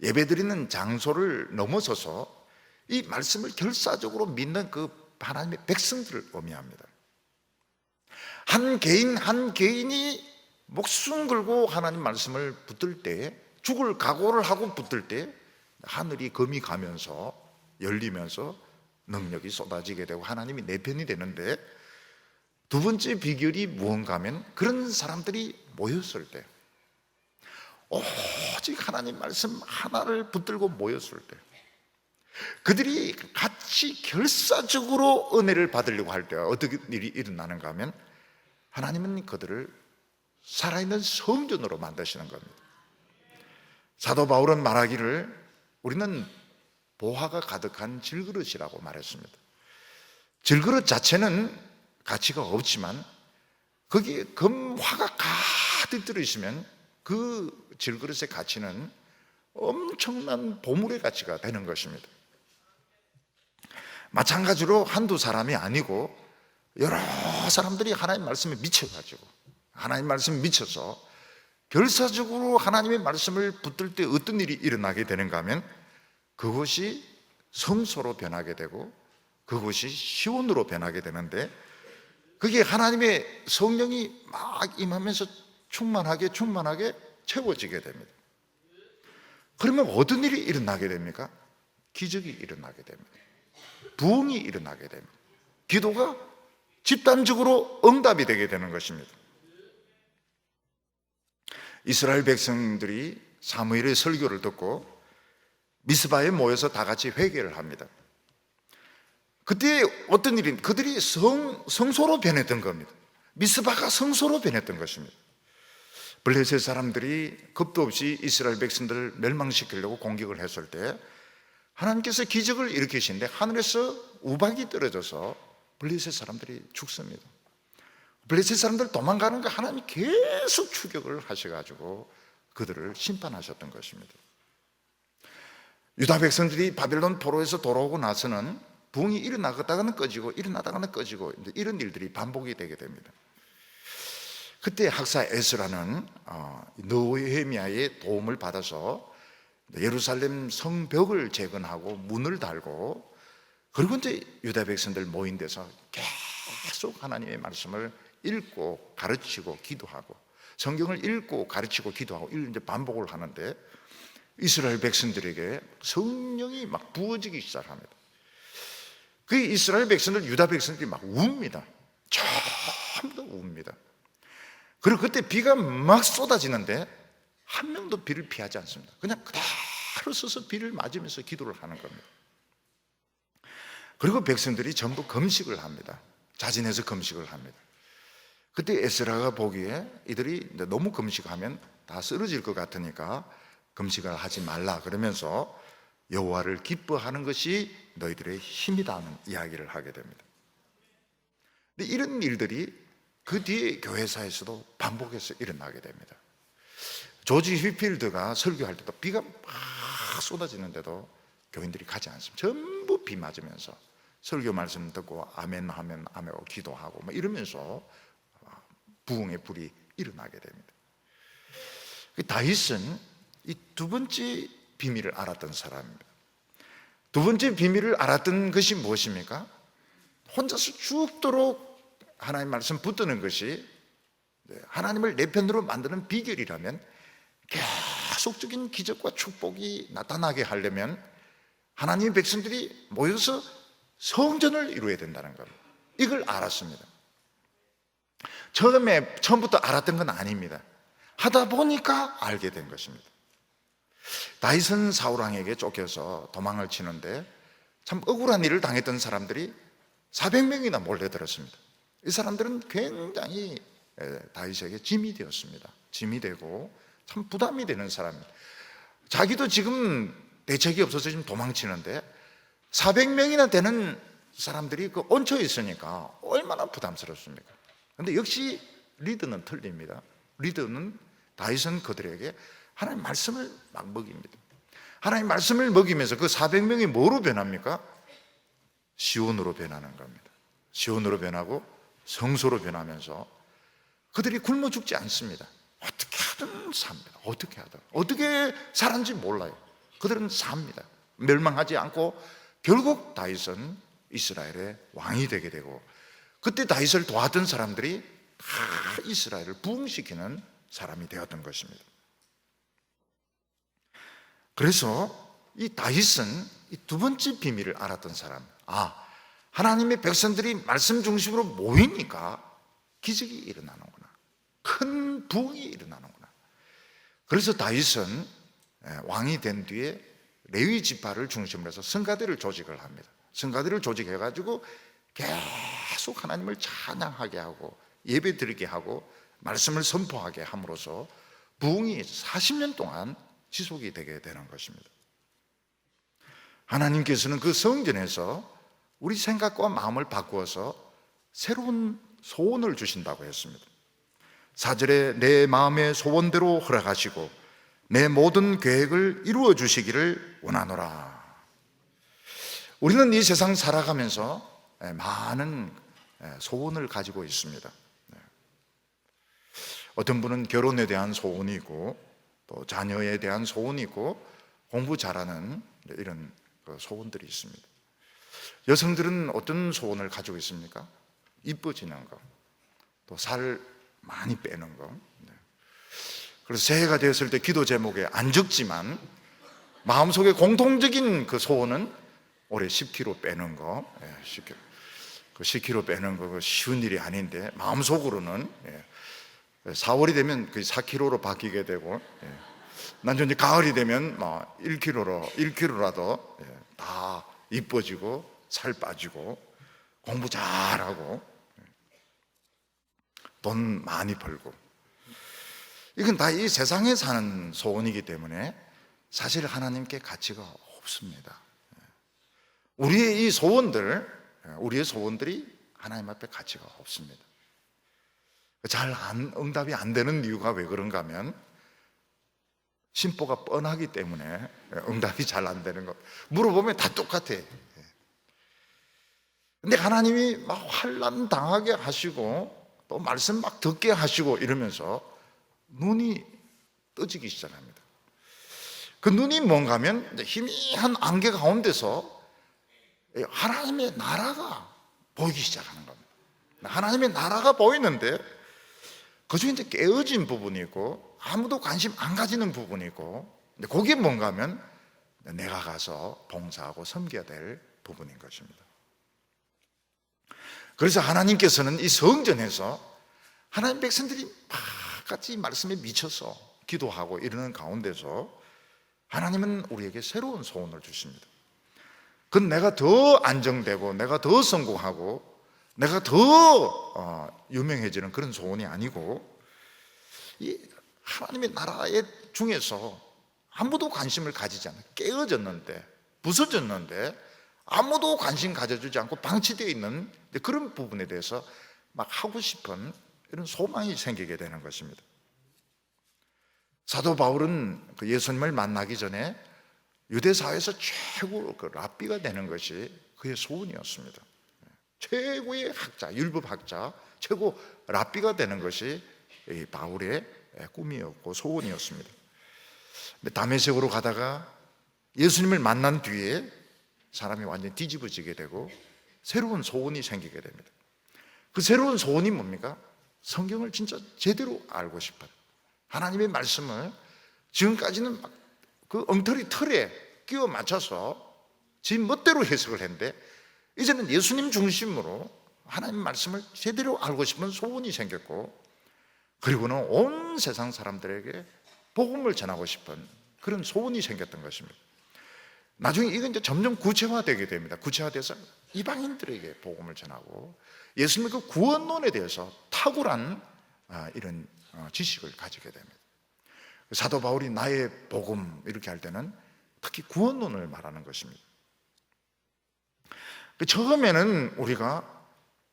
예배드리는 장소를 넘어서서 이 말씀을 결사적으로 믿는 그 하나님의 백성들을 의미합니다. 한 개인 한 개인이 목숨 걸고 하나님 말씀을 붙들 때, 죽을 각오를 하고 붙들 때 하늘이 금이 가면서 열리면서 능력이 쏟아지게 되고 하나님이 내 편이 되는데, 두 번째 비결이 무언가 하면 그런 사람들이 모였을 때, 오직 하나님 말씀 하나를 붙들고 모였을 때, 그들이 같이 결사적으로 은혜를 받으려고 할 때 어떻게 일이 일어나는가 하면 하나님은 그들을 살아있는 성전으로 만드시는 겁니다. 사도 바울은 말하기를 우리는 보화가 가득한 질그릇이라고 말했습니다. 질그릇 자체는 가치가 없지만 거기에 금화가 가득 들어있으면 그 질그릇의 가치는 엄청난 보물의 가치가 되는 것입니다. 마찬가지로 한두 사람이 아니고 여러 사람들이 하나님 말씀에 미쳐가지고 하나님 말씀에 미쳐서 결사적으로 하나님의 말씀을 붙들 때 어떤 일이 일어나게 되는가 하면 그것이 성소로 변하게 되고 그것이 시온으로 변하게 되는데, 그게 하나님의 성령이 막 임하면서 충만하게 채워지게 됩니다. 그러면 어떤 일이 일어나게 됩니까? 기적이 일어나게 됩니다. 부흥이 일어나게 됩니다. 기도가 집단적으로 응답이 되게 되는 것입니다. 이스라엘 백성들이 사무엘의 설교를 듣고 미스바에 모여서 다 같이 회개를 합니다. 그때 어떤 일이, 그들이 성소로 변했던 겁니다. 미스바가 성소로 변했던 것입니다. 블레셋 사람들이 겁도 없이 이스라엘 백성들을 멸망시키려고 공격을 했을 때 하나님께서 기적을 일으키시는데 하늘에서 우박이 떨어져서 블레셋 사람들이 죽습니다. 블레셋 사람들 도망가는 거 하나님이 계속 추격을 하셔가지고 그들을 심판하셨던 것입니다. 유다 백성들이 바벨론 포로에서 돌아오고 나서는 부흥이 일어나다가는 꺼지고 일어나다가는 꺼지고 이런 일들이 반복이 되게 됩니다. 그때 학사 에스라는 느헤미야의 도움을 받아서 예루살렘 성벽을 재건하고 문을 달고, 그리고 이제 유다 백성들 모인 데서 계속 하나님의 말씀을 읽고 가르치고 기도하고, 성경을 읽고 가르치고 기도하고 이제 반복을 하는데 이스라엘 백성들에게 성령이 막 부어지기 시작합니다. 그 이스라엘 백성들, 유다 백성들이 막 웁니다. 전부 다 웁니다. 그리고 그때 비가 막 쏟아지는데 한 명도 비를 피하지 않습니다. 그냥 그대로 서서 비를 맞으면서 기도를 하는 겁니다. 그리고 백성들이 전부 금식을 합니다. 자진해서 금식을 합니다. 그때 에스라가 보기에 이들이 너무 금식하면 다 쓰러질 것 같으니까 금식을 하지 말라 그러면서 여호와를 기뻐하는 것이 너희들의 힘이라는 이야기를 하게 됩니다. 근데 이런 일들이 그 뒤에 교회사에서도 반복해서 일어나게 됩니다. 조지 휘필드가 설교할 때도 비가 막 쏟아지는데도 교인들이 가지 않습니다. 전부 비 맞으면서 설교 말씀 듣고 아멘 하면 아멘하고 기도하고 뭐 이러면서 부흥의 불이 일어나게 됩니다. 다윗은 이 두 번째 비밀을 알았던 사람입니다. 두 번째 비밀을 알았던 것이 무엇입니까? 혼자서 죽도록 하나님 말씀 붙드는 것이 하나님을 내 편으로 만드는 비결이라면, 계속적인 기적과 축복이 나타나게 하려면 하나님의 백성들이 모여서 성전을 이루어야 된다는 겁니다. 이걸 알았습니다. 처음부터 알았던 건 아닙니다. 하다 보니까 알게 된 것입니다. 다윗은 사울왕에게 쫓겨서 도망을 치는데 참 억울한 일을 당했던 사람들이 400명이나 몰려들었습니다. 이 사람들은 굉장히 다윗에게 짐이 되었습니다. 짐이 되고 참 부담이 되는 사람입니다. 자기도 지금 대책이 없어서 지금 도망치는데 400명이나 되는 사람들이 그 얹혀 있으니까 얼마나 부담스럽습니까? 그런데 역시 리더는 틀립니다. 리더는, 다윗은 그들에게 하나님 말씀을 막 먹입니다. 하나님 말씀을 먹이면서 그 400명이 뭐로 변합니까? 시온으로 변하는 겁니다. 시온으로 변하고 성소로 변하면서 그들이 굶어 죽지 않습니다. 어떻게 하든 삽니다. 어떻게 하든, 어떻게 살았는지 몰라요. 그들은 삽니다. 멸망하지 않고 결국 다윗은 이스라엘의 왕이 되게 되고, 그때 다윗을 도왔던 사람들이 다 이스라엘을 부흥시키는 사람이 되었던 것입니다. 그래서 이 다윗은 이 두 번째 비밀을 알았던 사람, 하나님의 백성들이 말씀 중심으로 모이니까 기적이 일어나는구나, 큰 부흥이 일어나는구나. 그래서 다윗은 왕이 된 뒤에 레위 지파를 중심으로 해서 성가대를 조직을 합니다. 성가대를 조직해가지고 계속 하나님을 찬양하게 하고 예배 드리게 하고 말씀을 선포하게 함으로써 부흥이 40년 동안 지속이 되게 되는 것입니다. 하나님께서는 그 성전에서 우리 생각과 마음을 바꾸어서 새로운 소원을 주신다고 했습니다. 4절에 내 마음의 소원대로 허락하시고 내 모든 계획을 이루어 주시기를 원하노라. 우리는 이 세상 살아가면서 많은 소원을 가지고 있습니다. 어떤 분은 결혼에 대한 소원이 있고, 또 자녀에 대한 소원이 있고, 공부 잘하는 이런 소원들이 있습니다. 여성들은 어떤 소원을 가지고 있습니까? 이뻐지는 거, 또 살 많이 빼는 거. 그래서 새해가 되었을 때 기도 제목에 안 적지만 마음속에 공통적인 그 소원은 올해 10kg 빼는 거. 10kg. 그 10kg 빼는 거 쉬운 일이 아닌데 마음속으로는 4월이 되면 그 4kg로 바뀌게 되고, 난 이제 가을이 되면 1kg라도 다 이뻐지고 살 빠지고 공부 잘하고 돈 많이 벌고, 이건 다 이 세상에 사는 소원이기 때문에 사실 하나님께 가치가 없습니다. 우리의 이 소원들이 하나님 앞에 가치가 없습니다. 응답이 안 되는 이유가 왜 그런가 하면 심보가 뻔하기 때문에 응답이 잘 안 되는 것. 물어보면 다 똑같아. 근데 하나님이 막 환난 당하게 하시고 또 말씀 막 듣게 하시고 이러면서 눈이 떠지기 시작합니다. 그 눈이 뭔가 하면 희미한 안개 가운데서 하나님의 나라가 보이기 시작하는 겁니다. 하나님의 나라가 보이는데 그중에 이제 깨어진 부분이 있고 아무도 관심 안 가지는 부분이 있고, 근데 그게 뭔가 하면 내가 가서 봉사하고 섬겨야 될 부분인 것입니다. 그래서 하나님께서는 이 성전에서 하나님 백성들이 같이 말씀에 미쳐서 기도하고 이러는 가운데서 하나님은 우리에게 새로운 소원을 주십니다. 그건 내가 더 안정되고 내가 더 성공하고 내가 더 유명해지는 그런 소원이 아니고, 이 하나님의 나라의 중에서 아무도 관심을 가지지 않아 깨어졌는데, 부서졌는데 아무도 관심 가져주지 않고 방치되어 있는 그런 부분에 대해서 막 하고 싶은 이런 소망이 생기게 되는 것입니다. 사도 바울은 그 예수님을 만나기 전에 유대 사회에서 최고 그 랍비가 되는 것이 그의 소원이었습니다. 최고의 학자, 율법학자, 최고 랍비가 되는 것이 이 바울의 꿈이었고 소원이었습니다. 다메섹으로 가다가 예수님을 만난 뒤에 사람이 완전히 뒤집어지게 되고 새로운 소원이 생기게 됩니다. 그 새로운 소원이 뭡니까? 성경을 진짜 제대로 알고 싶어요. 하나님의 말씀을 지금까지는 막 그 엉터리 틀에 끼워 맞춰서 지 멋대로 해석을 했는데 이제는 예수님 중심으로 하나님 말씀을 제대로 알고 싶은 소원이 생겼고, 그리고는 온 세상 사람들에게 복음을 전하고 싶은 그런 소원이 생겼던 것입니다. 나중에 이건 이제 점점 구체화되게 됩니다. 구체화돼서 이방인들에게 복음을 전하고 예수님의 그 구원론에 대해서 탁월한 이런 지식을 가지게 됩니다. 사도 바울이 나의 복음 이렇게 할 때는 특히 구원론을 말하는 것입니다. 처음에는 우리가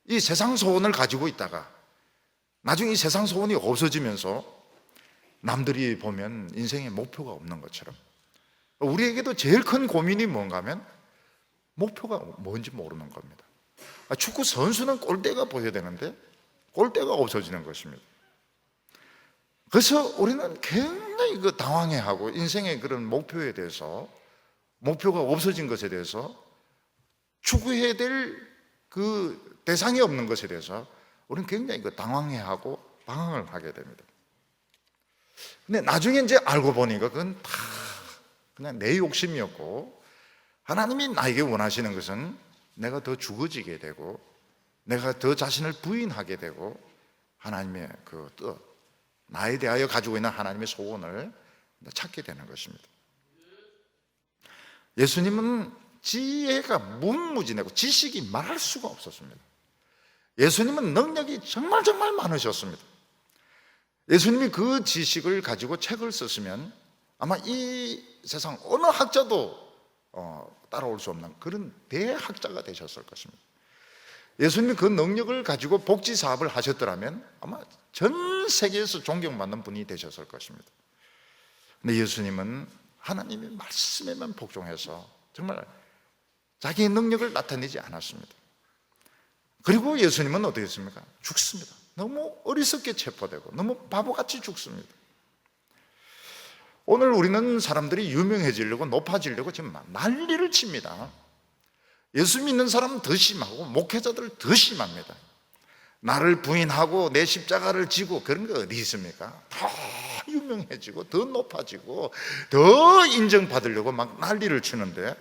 이 세상 소원을 가지고 있다가 나중에 이 세상 소원이 없어지면서 남들이 보면 인생에 목표가 없는 것처럼 우리에게도 제일 큰 고민이 뭔가 하면 목표가 뭔지 모르는 겁니다. 축구 선수는 골대가 보여야 되는데 골대가 없어지는 것입니다. 그래서 우리는 굉장히 당황해하고 인생의 그런 목표에 대해서, 목표가 없어진 것에 대해서, 추구해야 될 그 대상이 없는 것에 대해서 우리는 굉장히 당황해하고 방황을 하게 됩니다. 근데 나중에 이제 알고 보니까 그건 다 그냥 내 욕심이었고, 하나님이 나에게 원하시는 것은 내가 더 죽어지게 되고 내가 더 자신을 부인하게 되고 하나님의 그 뜻, 나에 대하여 가지고 있는 하나님의 소원을 찾게 되는 것입니다. 예수님은 지혜가 무궁무진하고 지식이 말할 수가 없었습니다. 예수님은 능력이 정말 많으셨습니다. 예수님이 그 지식을 가지고 책을 썼으면 아마 이 세상 어느 학자도 따라올 수 없는 그런 대학자가 되셨을 것입니다. 예수님이 그 능력을 가지고 복지 사업을 하셨더라면 아마 전 세계에서 존경받는 분이 되셨을 것입니다. 근데 예수님은 하나님의 말씀에만 복종해서 정말 자기의 능력을 나타내지 않았습니다. 그리고 예수님은 어떻게 했습니까? 죽습니다. 너무 어리석게 체포되고 너무 바보같이 죽습니다. 오늘 우리는 사람들이 유명해지려고 높아지려고 지금 난리를 칩니다. 예수 믿는 사람은 더 심하고 목회자들 더 심합니다. 나를 부인하고 내 십자가를 지고 그런 거 어디 있습니까? 더 유명해지고 더 높아지고 더 인정받으려고 막 난리를 치는데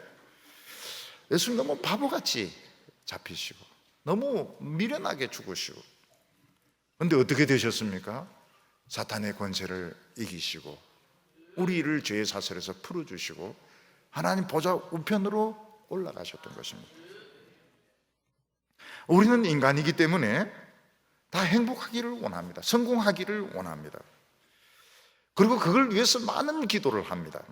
예수님 너무 바보같이 잡히시고 너무 미련하게 죽으시고, 그런데 어떻게 되셨습니까? 사탄의 권세를 이기시고 우리를 죄의 사슬에서 풀어주시고 하나님 보좌 우편으로 올라가셨던 것입니다. 우리는 인간이기 때문에 다 행복하기를 원합니다. 성공하기를 원합니다. 그리고 그걸 위해서 많은 기도를 합니다.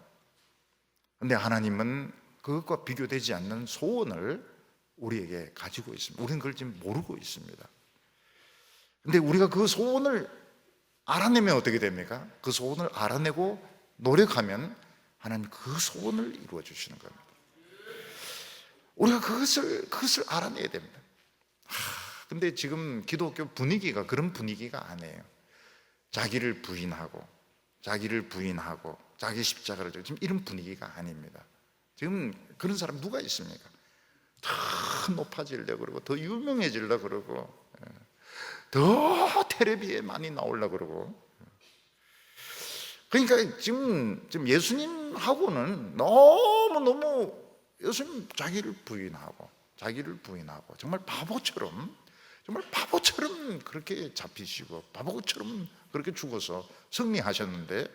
그런데 하나님은 그것과 비교되지 않는 소원을 우리에게 가지고 있습니다. 우리는 그걸 지금 모르고 있습니다. 그런데 우리가 그 소원을 알아내면 어떻게 됩니까? 그 소원을 알아내고 노력하면 하나님 그 소원을 이루어 주시는 겁니다. 우리가 그것을 알아내야 됩니다. 근데 지금 기독교 분위기가 그런 분위기가 아니에요. 자기를 부인하고 자기 십자가를 지고 지금 이런 분위기가 아닙니다. 지금 그런 사람 누가 있습니까? 더 높아지려고 그러고 더 유명해지려고 그러고 더 텔레비에 많이 나오려고 그러고. 그러니까 지금 예수님하고는 너무 예수님 자기를 부인하고 정말 바보처럼 그렇게 잡히시고 바보처럼 그렇게 죽어서 승리하셨는데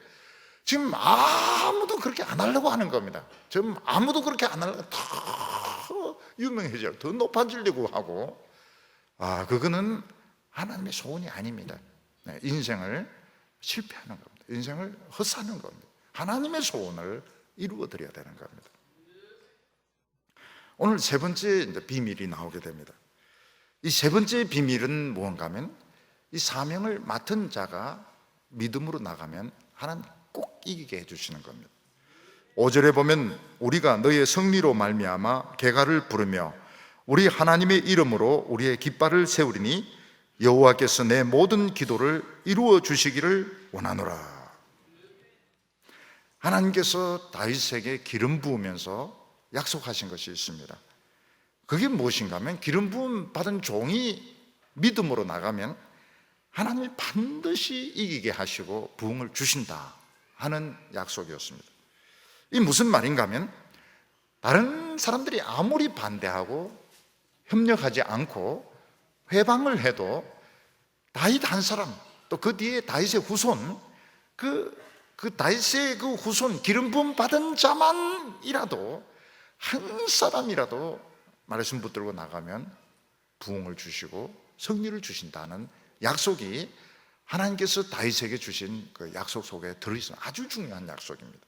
지금 아무도 그렇게 안 하려고 하는 겁니다. 지금 아무도 그렇게 안 하려고 더 유명해지려고 더 높아지려고 하고, 그거는 하나님의 소원이 아닙니다. 인생을 실패하는 겁니다. 인생을 헛사는 겁니다. 하나님의 소원을 이루어 드려야 되는 겁니다. 오늘 세 번째 비밀이 나오게 됩니다. 이 세 번째 비밀은 무언가 하면 이 사명을 맡은 자가 믿음으로 나가면 하나님 꼭 이기게 해주시는 겁니다. 5절에 보면 우리가 너의 승리로 말미암아 개가를 부르며 우리 하나님의 이름으로 우리의 깃발을 세우리니 여호와께서 내 모든 기도를 이루어 주시기를 원하노라. 하나님께서 다윗에게 기름 부으면서 약속하신 것이 있습니다. 그게 무엇인가 하면 기름 부음 받은 종이 믿음으로 나가면 하나님이 반드시 이기게 하시고 부흥을 주신다 하는 약속이었습니다. 이 무슨 말인가 하면 다른 사람들이 아무리 반대하고 협력하지 않고 회방을 해도 다윗 한 사람, 또 그 뒤에 다윗의 후손, 그 다윗의 그 후손 기름 부음 받은 자만이라도 한 사람이라도 말씀 붙들고 나가면 부흥을 주시고 승리를 주신다는 약속이 하나님께서 다윗에게 주신 그 약속 속에 들어있는 아주 중요한 약속입니다.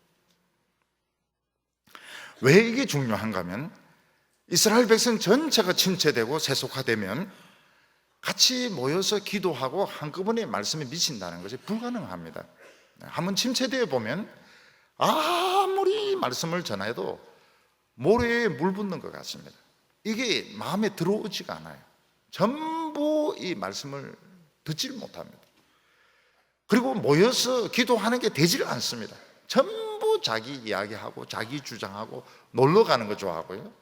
왜 이게 중요한가 하면 이스라엘 백성 전체가 침체되고 세속화되면 같이 모여서 기도하고 한꺼번에 말씀에 미친다는 것이 불가능합니다. 한번 침체되어 보면 아무리 말씀을 전해도 모래에 물 붓는 것 같습니다. 이게 마음에 들어오지가 않아요. 전부 이 말씀을 듣지를 못합니다. 그리고 모여서 기도하는 게 되지를 않습니다. 전부 자기 이야기하고 자기 주장하고 놀러 가는 거 좋아하고요,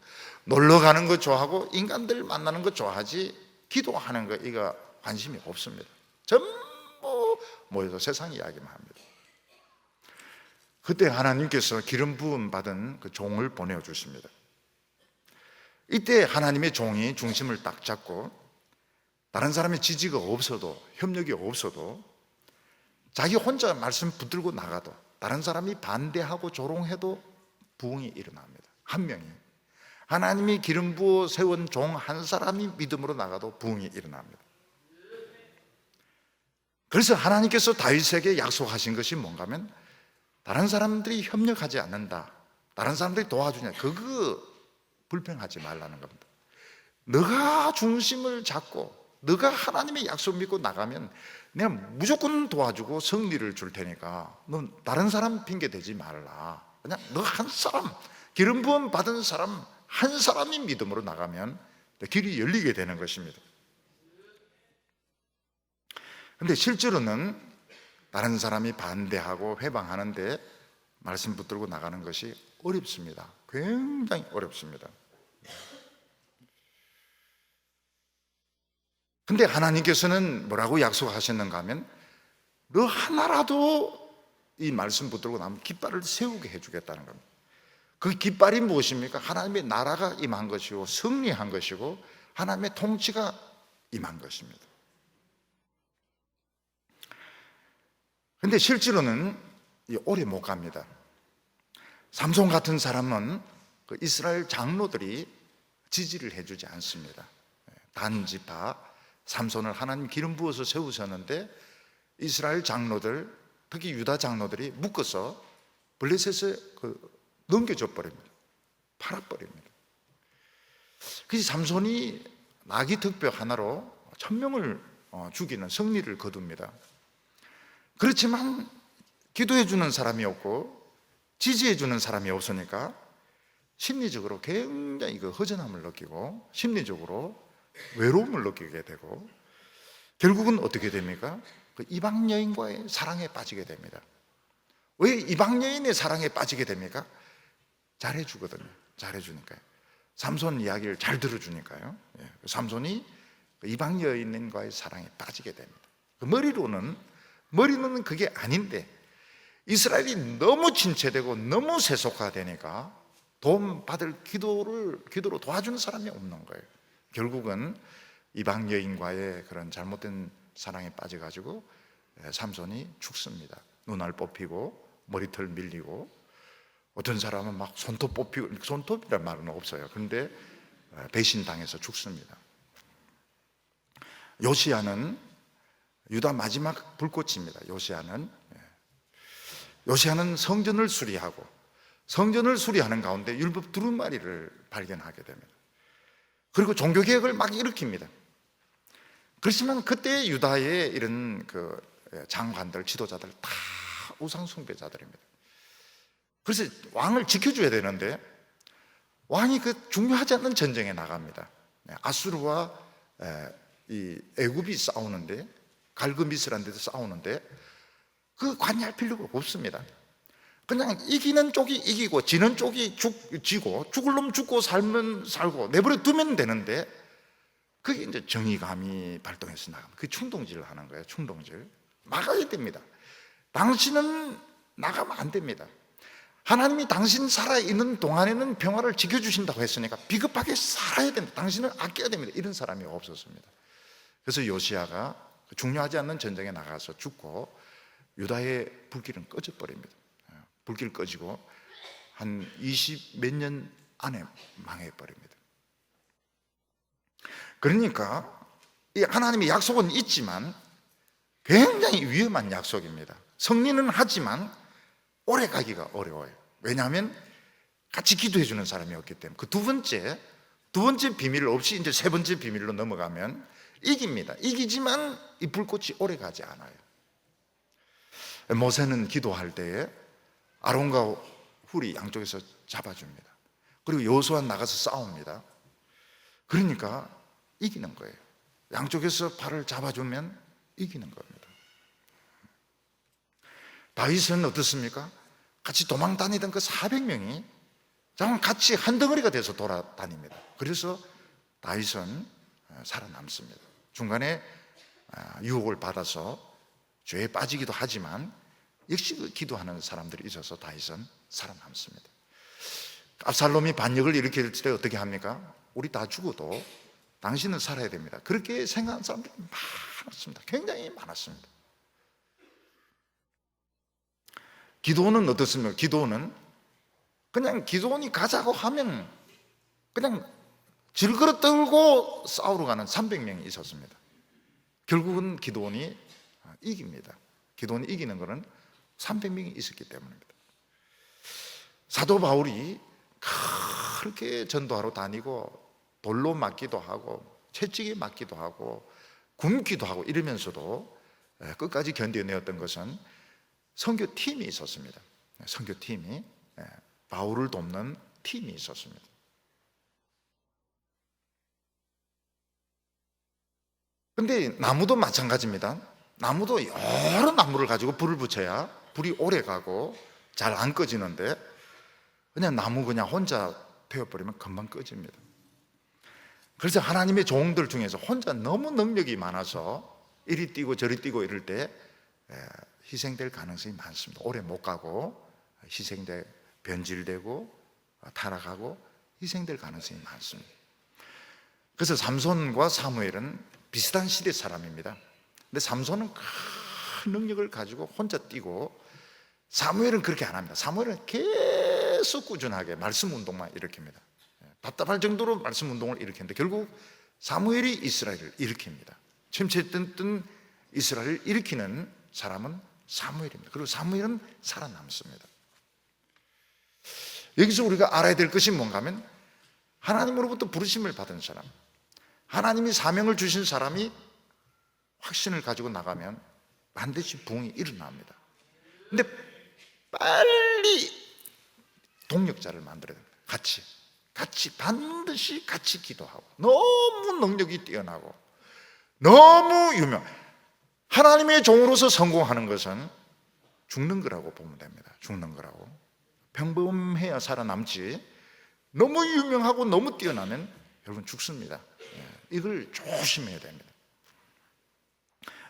놀러 가는 거 좋아하고 인간들 만나는 거 좋아하지 기도하는 거 이거 관심이 없습니다. 전부 모여서 세상 이야기만 합니다. 그때 하나님께서 기름 부음 받은 그 종을 보내주십니다. 이때 하나님의 종이 중심을 딱 잡고 다른 사람의 지지가 없어도 협력이 없어도 자기 혼자 말씀 붙들고 나가도 다른 사람이 반대하고 조롱해도 부흥이 일어납니다. 한 명이 하나님이 기름 부어 세운 종 한 사람이 믿음으로 나가도 부흥이 일어납니다. 그래서 하나님께서 다윗에게 약속하신 것이 뭔가 하면 다른 사람들이 협력하지 않는다, 다른 사람들이 도와주냐, 그거 불평하지 말라는 겁니다. 너가 중심을 잡고 너가 하나님의 약속 믿고 나가면 내가 무조건 도와주고 승리를 줄 테니까 넌 다른 사람 핑계 대지 말라. 그냥 너 한 사람, 기름 부음 받은 사람 한 사람이 믿음으로 나가면 길이 열리게 되는 것입니다. 그런데 실제로는 다른 사람이 반대하고 회방하는데 말씀 붙들고 나가는 것이 어렵습니다. 굉장히 어렵습니다. 근데 하나님께서는 뭐라고 약속하셨는가 하면 너 하나라도 이 말씀 붙들고 나면 깃발을 세우게 해주겠다는 겁니다. 그 깃발이 무엇입니까? 하나님의 나라가 임한 것이고 승리한 것이고 하나님의 통치가 임한 것입니다. 근데 실제로는 오래 못 갑니다. 삼손 같은 사람은 그 이스라엘 장로들이 지지를 해주지 않습니다. 단지파 삼손을 하나님 기름 부어서 세우셨는데 이스라엘 장로들, 특히 유다 장로들이 묶어서 블레셋에 넘겨줘 버립니다. 팔아버립니다. 그래서 삼손이 나귀 득표 하나로 1000명을 죽이는 승리를 거둡니다. 그렇지만 기도해 주는 사람이 없고 지지해 주는 사람이 없으니까 심리적으로 굉장히 허전함을 느끼고 심리적으로 외로움을 느끼게 되고 결국은 어떻게 됩니까? 이방 여인과의 사랑에 빠지게 됩니다. 왜 이방 여인의 사랑에 빠지게 됩니까? 잘해주거든요. 잘해주니까요. 삼손 이야기를 잘 들어주니까요. 삼손이 이방 여인과의 사랑에 빠지게 됩니다. 머리는 그게 아닌데 이스라엘이 너무 침체되고 너무 세속화되니까 도움 받을 기도로 도와주는 사람이 없는 거예요. 결국은 이방 여인과의 그런 잘못된 사랑에 빠져가지고 삼손이 죽습니다. 눈알 뽑히고 머리털 밀리고 어떤 사람은 막 손톱 뽑히고, 손톱이란 말은 없어요. 그런데 배신당해서 죽습니다. 요시야는 유다 마지막 불꽃입니다. 요시야는 성전을 수리하고 성전을 수리하는 가운데 율법 두루마리를 발견하게 됩니다. 그리고 종교개혁을 막 일으킵니다. 그렇지만 그때 유다의 이런 장관들, 지도자들 다 우상숭배자들입니다. 그래서 왕을 지켜줘야 되는데 왕이 중요하지 않은 전쟁에 나갑니다. 아수르와 이 애굽이 싸우는데, 갈그미스라는 데서 싸우는데 그 관여할 필요가 없습니다. 그냥 이기는 쪽이 이기고 지는 쪽이 지고, 죽을 놈 죽고 살면 살고 내버려 두면 되는데, 그게 이제 정의감이 발동해서 나가면 그 충동질을 하는 거예요. 충동질 막아야 됩니다. 당신은 나가면 안 됩니다. 하나님이 당신 살아있는 동안에는 평화를 지켜주신다고 했으니까 비겁하게 살아야 된다, 당신을 아껴야 됩니다, 이런 사람이 없었습니다. 그래서 요시야가 중요하지 않는 전쟁에 나가서 죽고 유다의 불길은 꺼져버립니다. 불길 꺼지고 한 20 몇 년 안에 망해버립니다. 그러니까 이 하나님의 약속은 있지만 굉장히 위험한 약속입니다. 승리는 하지만 오래 가기가 어려워요. 왜냐하면 같이 기도해 주는 사람이 없기 때문에. 그 두 번째 비밀 없이 이제 세 번째 비밀로 넘어가면 이깁니다. 이기지만 이 불꽃이 오래 가지 않아요. 모세는 기도할 때에 아론과 훌이 양쪽에서 잡아줍니다. 그리고 여호수아 나가서 싸웁니다. 그러니까 이기는 거예요. 양쪽에서 발을 잡아주면 이기는 겁니다. 다윗은 어떻습니까? 같이 도망 다니던 그 400명이 같이 한 덩어리가 돼서 돌아다닙니다. 그래서 다윗은 살아남습니다. 중간에 유혹을 받아서 죄에 빠지기도 하지만 역시 그 기도하는 사람들이 있어서 다윗은 살아남습니다. 압살롬이 반역을 일으킬 때 어떻게 합니까? 우리 다 죽어도 당신은 살아야 됩니다. 그렇게 생각하는 사람들이 많았습니다. 굉장히 많았습니다. 기도는 어떻습니까? 기도는 그냥 기도원이 가자고 하면 그냥 질그릇 들고 싸우러 가는 300명이 있었습니다. 결국은 기도원이 이깁니다. 기도원이 이기는 것은 300명이 있었기 때문입니다. 사도 바울이 그렇게 전도하러 다니고 돌로 맞기도 하고 채찍에 맞기도 하고 굶기도 하고 이러면서도 끝까지 견뎌내었던 것은 선교팀이 있었습니다. 선교팀이, 바울을 돕는 팀이 있었습니다. 근데 나무도 마찬가지입니다. 나무도 여러 나무를 가지고 불을 붙여야 불이 오래 가고 잘 안 꺼지는데, 그냥 나무 그냥 혼자 태워버리면 금방 꺼집니다. 그래서 하나님의 종들 중에서 혼자 너무 능력이 많아서 이리 뛰고 저리 뛰고 이럴 때 희생될 가능성이 많습니다. 오래 못 가고 변질되고 타락하고 희생될 가능성이 많습니다. 그래서 삼손과 사무엘은 비슷한 시대 사람입니다. 근데 삼손은 큰 능력을 가지고 혼자 뛰고, 사무엘은 그렇게 안 합니다. 사무엘은 계속 꾸준하게 말씀 운동만 일으킵니다. 답답할 정도로 말씀 운동을 일으켰는데 결국 사무엘이 이스라엘을 일으킵니다. 침체했던 이스라엘을 일으키는 사람은 사무엘입니다. 그리고 사무엘은 살아남습니다. 여기서 우리가 알아야 될 것이 뭔가 하면, 하나님으로부터 부르심을 받은 사람, 하나님이 사명을 주신 사람이 확신을 가지고 나가면 반드시 부흥이 일어납니다. 근데 빨리 동력자를 만들어야 됩니다. 같이 반드시 같이 기도하고, 너무 능력이 뛰어나고 너무 유명, 하나님의 종으로서 성공하는 것은 죽는 거라고 보면 됩니다. 죽는 거라고. 평범해야 살아남지, 너무 유명하고 너무 뛰어나면 여러분 죽습니다. 이걸 조심해야 됩니다.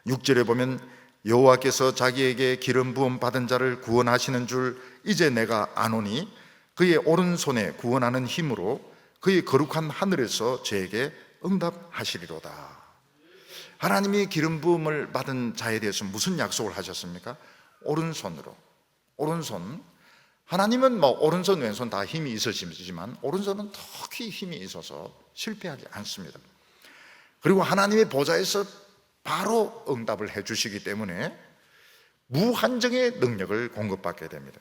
6절에 보면 여호와께서 자기에게 기름 부음 받은 자를 구원하시는 줄 이제 내가 아노니 그의 오른손에 구원하는 힘으로 그의 거룩한 하늘에서 저에게 응답하시리로다. 하나님이 기름 부음을 받은 자에 대해서 무슨 약속을 하셨습니까? 오른손으로. 오른손. 하나님은 오른손 왼손 다 힘이 있으시지만 오른손은 특히 힘이 있어서 실패하지 않습니다. 그리고 하나님의 보좌에서 바로 응답을 해 주시기 때문에 무한정의 능력을 공급받게 됩니다.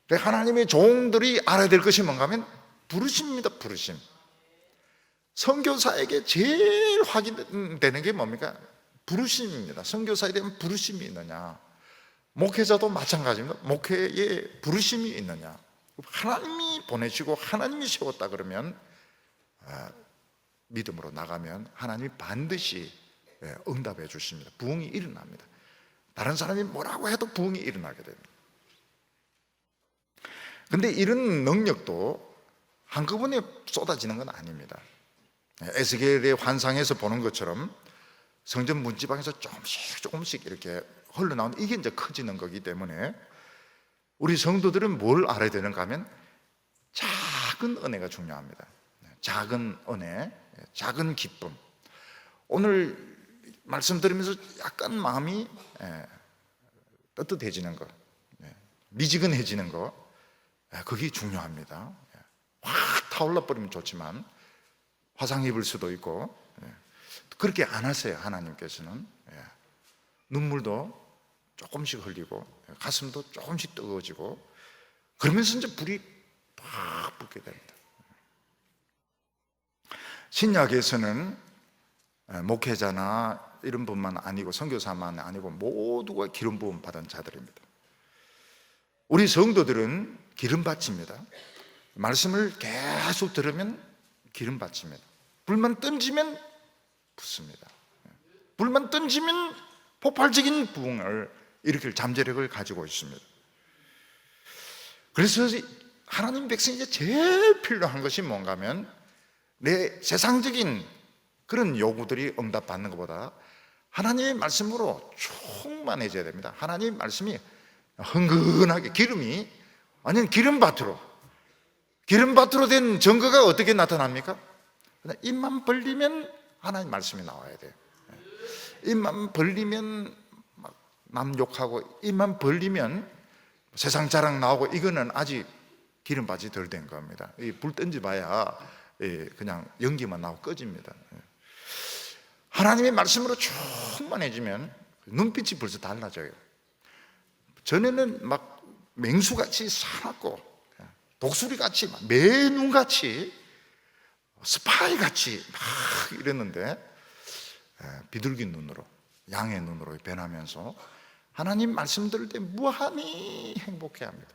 하나님의 종들이 알아야 될 것이 뭔가 하면 부르심입니다. 부르심. 선교사에게 제일 확인되는 게 뭡니까? 부르심입니다. 선교사에 대한 부르심이 있느냐. 목회자도 마찬가지입니다. 목회에 부르심이 있느냐. 하나님이 보내시고 하나님이 세웠다 그러면 믿음으로 나가면 하나님이 반드시 응답해 주십니다. 부흥이 일어납니다. 다른 사람이 뭐라고 해도 부흥이 일어나게 됩니다. 근데 이런 능력도 한꺼번에 쏟아지는 건 아닙니다. 에스겔의 환상에서 보는 것처럼 성전 문지방에서 조금씩 이렇게 흘러나오는, 이게 이제 커지는 거기 때문에 우리 성도들은 뭘 알아야 되는가 하면 작은 은혜가 중요합니다. 작은 은혜, 작은 기쁨. 오늘 말씀 들으면서 약간 마음이 따뜻해지는 거, 미지근해지는 거, 그게 중요합니다. 확 타올라 버리면 좋지만 화상 입을 수도 있고, 그렇게 안 하세요. 하나님께서는 눈물도 조금씩 흘리고 가슴도 조금씩 뜨거워지고, 그러면서 이제 불이 팍 붙게 됩니다. 신약에서는 목회자나 이런 분만 아니고 선교사만 아니고 모두가 기름 부음 받은 자들입니다. 우리 성도들은 기름 받칩니다. 말씀을 계속 들으면 기름 받칩니다. 불만 던지면 붙습니다. 불만 던지면 폭발적인 부흥을 일으킬 잠재력을 가지고 있습니다. 그래서 하나님 백성에게 제일 필요한 것이 뭔가 하면, 내 세상적인 그런 요구들이 응답받는 것보다 하나님의 말씀으로 충만해져야 됩니다. 하나님의 말씀이 흥건하게, 기름이 완전 기름밭으로 된 증거가 어떻게 나타납니까? 입만 벌리면 하나님 말씀이 나와야 돼요. 입만 벌리면 남 욕하고, 입만 벌리면 세상 자랑 나오고, 이거는 아직 기름밭이 덜 된 겁니다. 불 던져봐야 그냥 연기만 나오고 꺼집니다. 하나님의 말씀으로 충만해지면 눈빛이 벌써 달라져요. 전에는 막 맹수같이 사납고 독수리같이, 매눈같이, 스파이같이 막 이랬는데 비둘기 눈으로, 양의 눈으로 변하면서 하나님 말씀 들을 때 무한히 행복해합니다.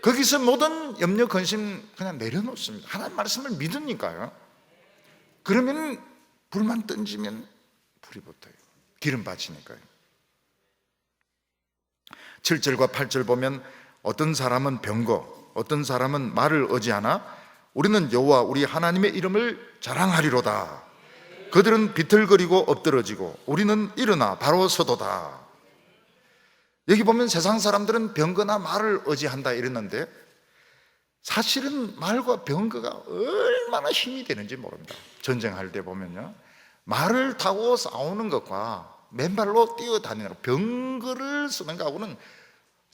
거기서 모든 염려, 근심 그냥 내려놓습니다. 하나님 말씀을 믿으니까요. 그러면 불만 던지면 불이 붙어요. 기름 받치니까요. 7절과 8절 보면 어떤 사람은 병거, 어떤 사람은 말을 의지하나 우리는 여호와 우리 하나님의 이름을 자랑하리로다. 그들은 비틀거리고 엎드러지고 우리는 일어나 바로 서도다. 여기 보면 세상 사람들은 병거나 말을 의지한다 이랬는데, 사실은 말과 병거가 얼마나 힘이 되는지 모릅니다. 전쟁할 때 보면요, 말을 타고 싸우는 것과 맨발로 뛰어다니는 병거를 쓰는 것하고는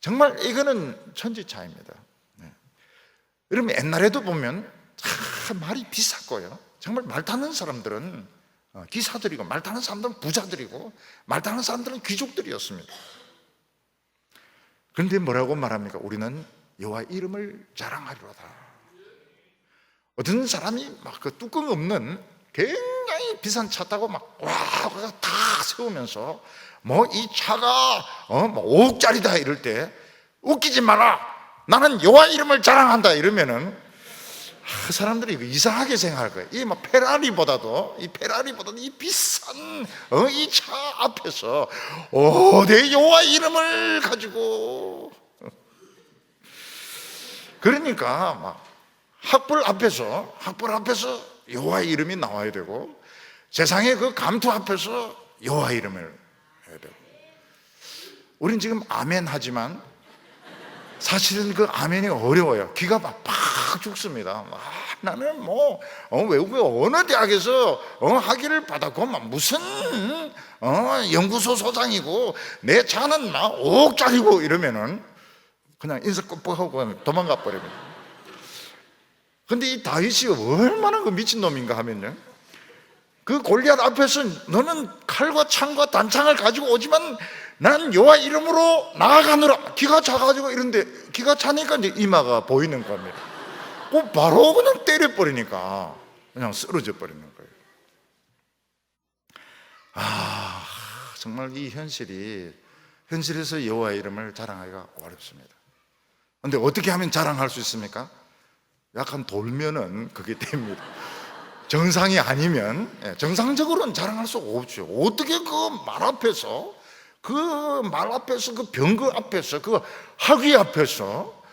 정말 이거는 천지차이입니다. 여러분, 옛날에도 보면 말이 비쌌고요, 정말 말 타는 사람들은 기사들이고, 말 타는 사람들은 부자들이고, 말 타는 사람들은 귀족들이었습니다. 그런데 뭐라고 말합니까? 우리는 여호와 이름을 자랑하리로다. 어떤 사람이 막 그 뚜껑 없는 굉장히 비싼 차 타고 막 다 세우면서 뭐 이 차가 뭐 5억짜리다 이럴 때, 웃기지 마라, 나는 여호와 이름을 자랑한다 이러면은 그 사람들이 이상하게 생각할 거예요. 이 뭐 페라리보다도 이 비싼 이 차 앞에서 내 여호와 이름을 가지고, 그러니까 막 학벌 앞에서 여호와 이름이 나와야 되고, 세상의 그 감투 앞에서 여호와 이름을 해야 되고. 우린 지금 아멘 하지만 사실은 그 아멘이 어려워요. 귀가 막 죽습니다. 나는 뭐 외국의 어느 대학에서 학위를 받았고 무슨 연구소 소장이고 내 차는 막 5억짜리고 이러면은 그냥 인사 끄뻑하고 도망가 버립니다. 근데 이 다윗이 얼마나 그 미친놈인가 하면요, 그 골리앗 앞에서 너는 칼과 창과 단창을 가지고 오지만 난 여호와 이름으로 나아가느라, 기가 차가지고 이런데, 기가 차니까 이제 이마가 보이는 겁니다. 바로 그냥 때려버리니까 그냥 쓰러져 버리는 거예요. 정말 이 현실에서 여호와 이름을 자랑하기가 어렵습니다. 그런데 어떻게 하면 자랑할 수 있습니까? 약간 돌면은 그게 됩니다. 정상이 아니면, 정상적으로는 자랑할 수가 없죠. 어떻게 그 말 앞에서, 그 병거 앞에서, 그 학위 앞에서,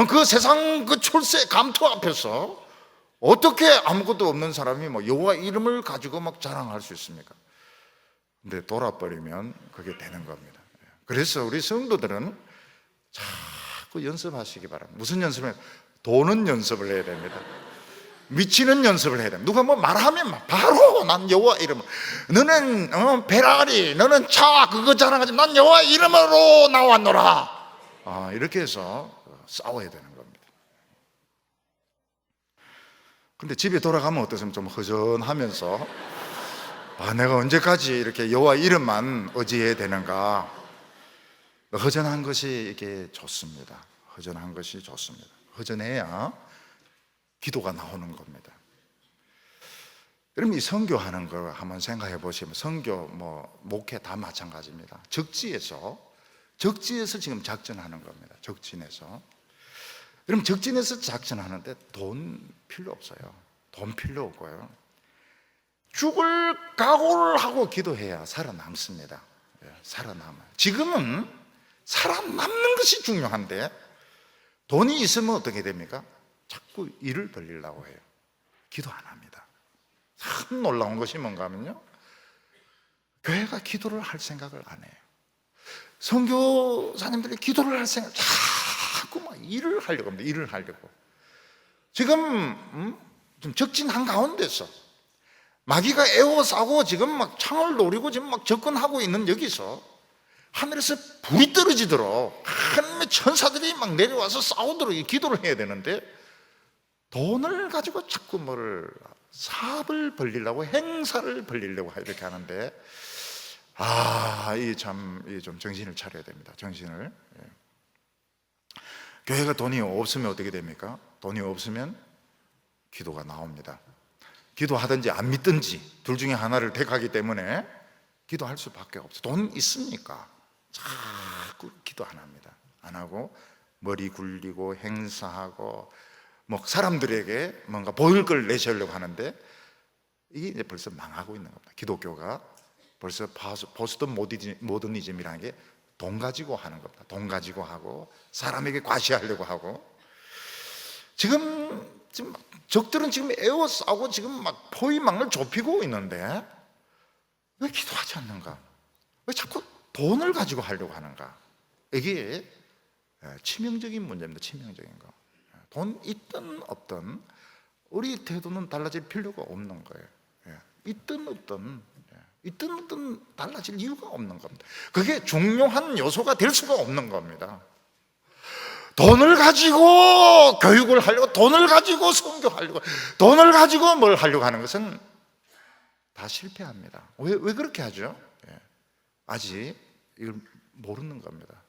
그 세상 그 출세 감투 앞에서 어떻게 아무것도 없는 사람이 뭐 여호와 이름을 가지고 막 자랑할 수 있습니까? 근데 돌아버리면 그게 되는 겁니다. 그래서 우리 성도들은 자꾸 연습하시기 바랍니다. 무슨 연습을 해요? 도는 연습을 해야 됩니다. 미치는 연습을 해야 됩니다. 누가 뭐 말하면 막 바로 난 여호와 이름, 너는 페라리, 너는 차 그거 자랑하지, 난 여호와 이름으로 나왔노라. 이렇게 해서 싸워야 되는 겁니다. 근데 집에 돌아가면 어떠세요? 좀 허전하면서 내가 언제까지 이렇게 여호와 이름만 의지해야 되는가? 허전한 것이 이게 좋습니다. 허전한 것이 좋습니다. 허전해야 기도가 나오는 겁니다. 그럼 이 선교하는 걸 한번 생각해 보시면, 선교 목회 다 마찬가지입니다. 적지에서 지금 작전하는 겁니다. 적진에서. 그럼 적진에서 작전하는데 돈 필요 없어요. 돈 필요 없고요. 죽을 각오를 하고 기도해야 살아남습니다. 살아남아요. 지금은 살아남는 것이 중요한데 돈이 있으면 어떻게 됩니까? 자꾸 일을 벌리려고 해요. 기도 안 합니다. 참 놀라운 것이 뭔가 하면요, 교회가 기도를 할 생각을 안 해요. 선교사님들이 기도를 할 생각, 자꾸 막 일을 하려고 합니다. 일을 하려고. 지금 좀 적진 한가운데서 마귀가 에워싸고 지금 막 창을 노리고 지금 막 접근하고 있는 여기서 하늘에서 불이 떨어지도록 하나님의 천사들이 막 내려와서 싸우도록 기도를 해야 되는데, 돈을 가지고 자꾸 사업을 벌리려고, 행사를 벌리려고 이렇게 하는데, 이게 좀 정신을 차려야 됩니다. 정신을. 교회가 돈이 없으면 어떻게 됩니까? 돈이 없으면 기도가 나옵니다. 기도하든지 안 믿든지 둘 중에 하나를 택하기 때문에 기도할 수밖에 없어요. 돈 있으니까 자꾸 기도 안 합니다. 안 하고 머리 굴리고 행사하고 사람들에게 뭔가 보일 걸 내시려고 하는데, 이게 이제 벌써 망하고 있는 겁니다. 기독교가 벌써 포스트 모더니즘이라는 게 돈 가지고 하는 겁니다. 돈 가지고 하고 사람에게 과시하려고 하고, 지금 적들은 지금 에워싸고 지금 막 포위망을 좁히고 있는데 왜 기도하지 않는가? 왜 자꾸 돈을 가지고 하려고 하는가? 이게 치명적인 문제입니다. 치명적인 거. 돈 있든 없든 우리 태도는 달라질 필요가 없는 거예요. 있든 없든 달라질 이유가 없는 겁니다. 그게 중요한 요소가 될 수가 없는 겁니다. 돈을 가지고 교육을 하려고, 돈을 가지고 선교하려고, 돈을 가지고 뭘 하려고 하는 것은 다 실패합니다. 왜 그렇게 하죠? 아직 이걸 모르는 겁니다.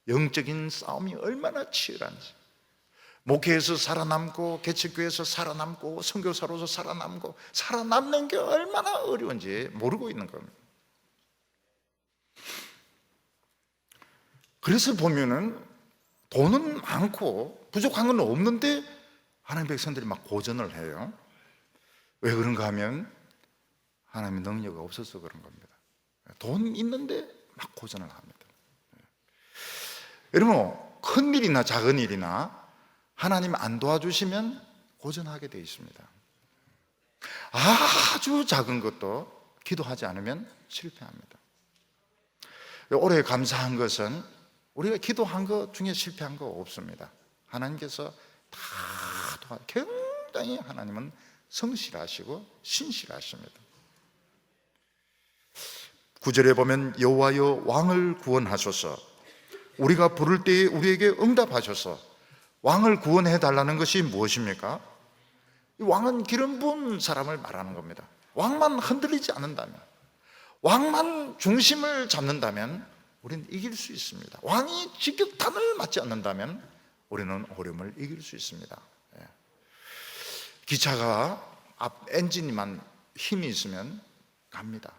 영적인 싸움이 얼마나 치열한지, 목회에서 살아남고 개척교회에서 살아남고 선교사로서 살아남고 살아남는 게 얼마나 어려운지 모르고 있는 겁니다. 그래서 보면은 돈은 많고 부족한 건 없는데 하나님의 백성들이 막 고전을 해요. 왜 그런가 하면 하나님의 능력이 없어서 그런 겁니다. 돈 있는데 막 고전을 합니다. 여러분, 큰 일이나 작은 일이나 하나님 안 도와주시면 고전하게 되어 있습니다. 아주 작은 것도 기도하지 않으면 실패합니다. 올해 감사한 것은 우리가 기도한 것 중에 실패한 거 없습니다. 하나님께서 다 굉장히 하나님은 성실하시고 신실하십니다. 9절에 보면 여호와여 왕을 구원하소서, 우리가 부를 때에 우리에게 응답하셔서. 왕을 구원해 달라는 것이 무엇입니까? 왕은 기름 부은 사람을 말하는 겁니다. 왕만 흔들리지 않는다면, 왕만 중심을 잡는다면 우리는 이길 수 있습니다. 왕이 직격탄을 맞지 않는다면 우리는 어려움을 이길 수 있습니다. 기차가 앞 엔진만 힘이 있으면 갑니다.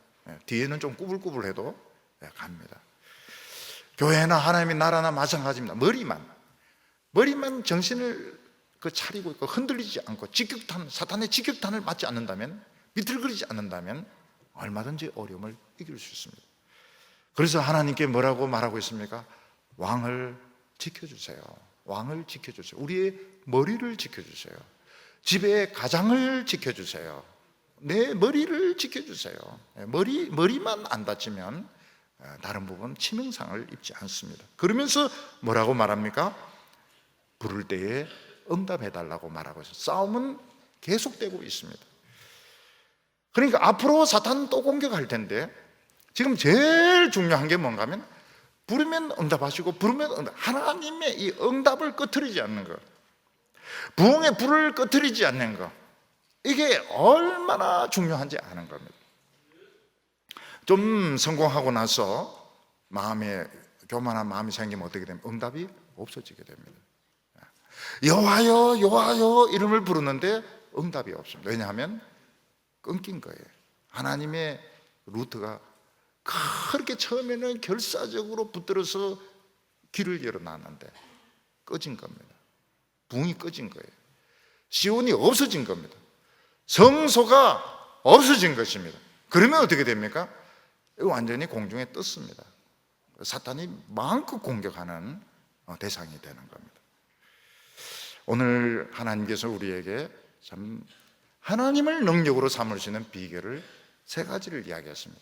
뒤에는 좀 꾸불꾸불해도 갑니다. 교회나 하나님의 나라나 마찬가지입니다. 머리만 정신을 그 차리고 있고 흔들리지 않고 사탄의 직격탄을 맞지 않는다면, 비틀거리지 않는다면 얼마든지 어려움을 이길 수 있습니다. 그래서 하나님께 뭐라고 말하고 있습니까? 왕을 지켜주세요. 왕을 지켜주세요. 우리의 머리를 지켜주세요. 집의 가장을 지켜주세요. 내 머리를 지켜주세요. 머리만 안 다치면 다른 부분 치명상을 입지 않습니다. 그러면서 뭐라고 말합니까? 부를 때에 응답해달라고 말하고 있어요. 싸움은 계속되고 있습니다. 그러니까 앞으로 사탄은 또 공격할 텐데, 지금 제일 중요한 게 뭔가 하면, 부르면 응답하시고 부르면 응답, 하나님의 이 응답을 꺼트리지 않는 것, 부흥의 불을 꺼트리지 않는 것, 이게 얼마나 중요한지 아는 겁니다. 좀 성공하고 나서 교만한 마음이 생기면 어떻게 됩니까? 응답이 없어지게 됩니다. 여호와여 여호와여 이름을 부르는데 응답이 없습니다. 왜냐하면 끊긴 거예요. 하나님의 루트가 그렇게 처음에는 결사적으로 붙들어서 길을 열어놨는데 꺼진 겁니다. 붕이 꺼진 거예요. 시온이 없어진 겁니다. 성소가 없어진 것입니다. 그러면 어떻게 됩니까? 완전히 공중에 떴습니다. 사탄이 마음껏 공격하는 대상이 되는 겁니다. 오늘 하나님께서 우리에게 참 하나님을 능력으로 삼을 수 있는 비결을 3가지를 이야기했습니다.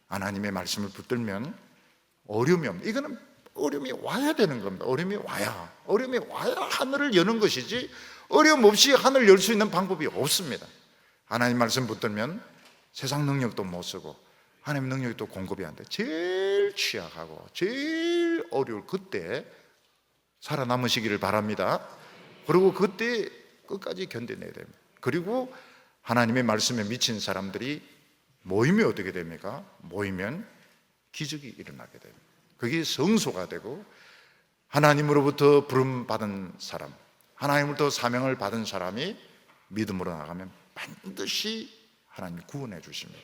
하나님의 말씀을 붙들면 어려움이 없는, 이거는 어려움이 와야 되는 겁니다. 어려움이 와야 하늘을 여는 것이지, 어려움 없이 하늘을 열 수 있는 방법이 없습니다. 하나님 말씀 붙들면 세상 능력도 못 쓰고 하나님 능력이 또 공급이 안 돼. 제일 취약하고 제일 어려울 그때 살아남으시기를 바랍니다. 그리고 그때 끝까지 견뎌내야 됩니다. 그리고 하나님의 말씀에 미친 사람들이 모이면 어떻게 됩니까? 모이면 기적이 일어나게 됩니다. 그게 성소가 되고, 하나님으로부터 부름받은 사람, 하나님으로부터 사명을 받은 사람이 믿음으로 나가면 반드시 하나님이 구원해 주십니다.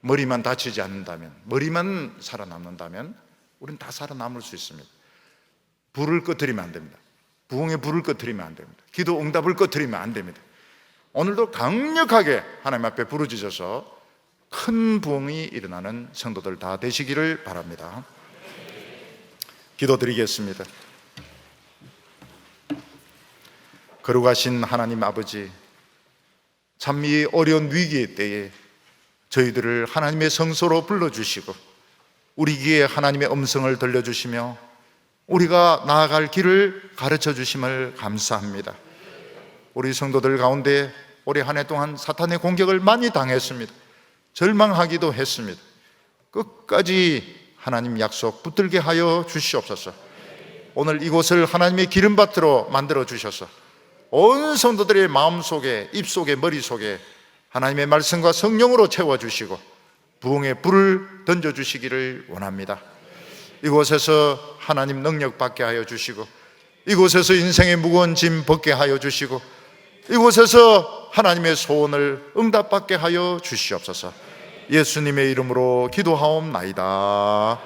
머리만 다치지 않는다면, 머리만 살아남는다면 우리는 다 살아남을 수 있습니다. 불을 꺼뜨리면 안 됩니다. 부흥의 불을 꺼뜨리면 안 됩니다. 기도 응답을 꺼뜨리면 안 됩니다. 오늘도 강력하게 하나님 앞에 부르짖어서 큰 부흥이 일어나는 성도들 다 되시기를 바랍니다. 기도드리겠습니다. 거룩하신 하나님 아버지, 참 이 어려운 위기의 때에 저희들을 하나님의 성소로 불러주시고 우리 귀에 하나님의 음성을 들려주시며 우리가 나아갈 길을 가르쳐 주심을 감사합니다. 우리 성도들 가운데 올해 한 해 동안 사탄의 공격을 많이 당했습니다. 절망하기도 했습니다. 끝까지 하나님 약속 붙들게 하여 주시옵소서. 오늘 이곳을 하나님의 기름밭으로 만들어 주셔서 온 성도들의 마음속에, 입속에, 머릿속에 하나님의 말씀과 성령으로 채워주시고 부흥의 불을 던져주시기를 원합니다. 이곳에서 하나님 능력 받게 하여 주시고, 이곳에서 인생의 무거운 짐 벗게 하여 주시고, 이곳에서 하나님의 소원을 응답받게 하여 주시옵소서. 예수님의 이름으로 기도하옵나이다.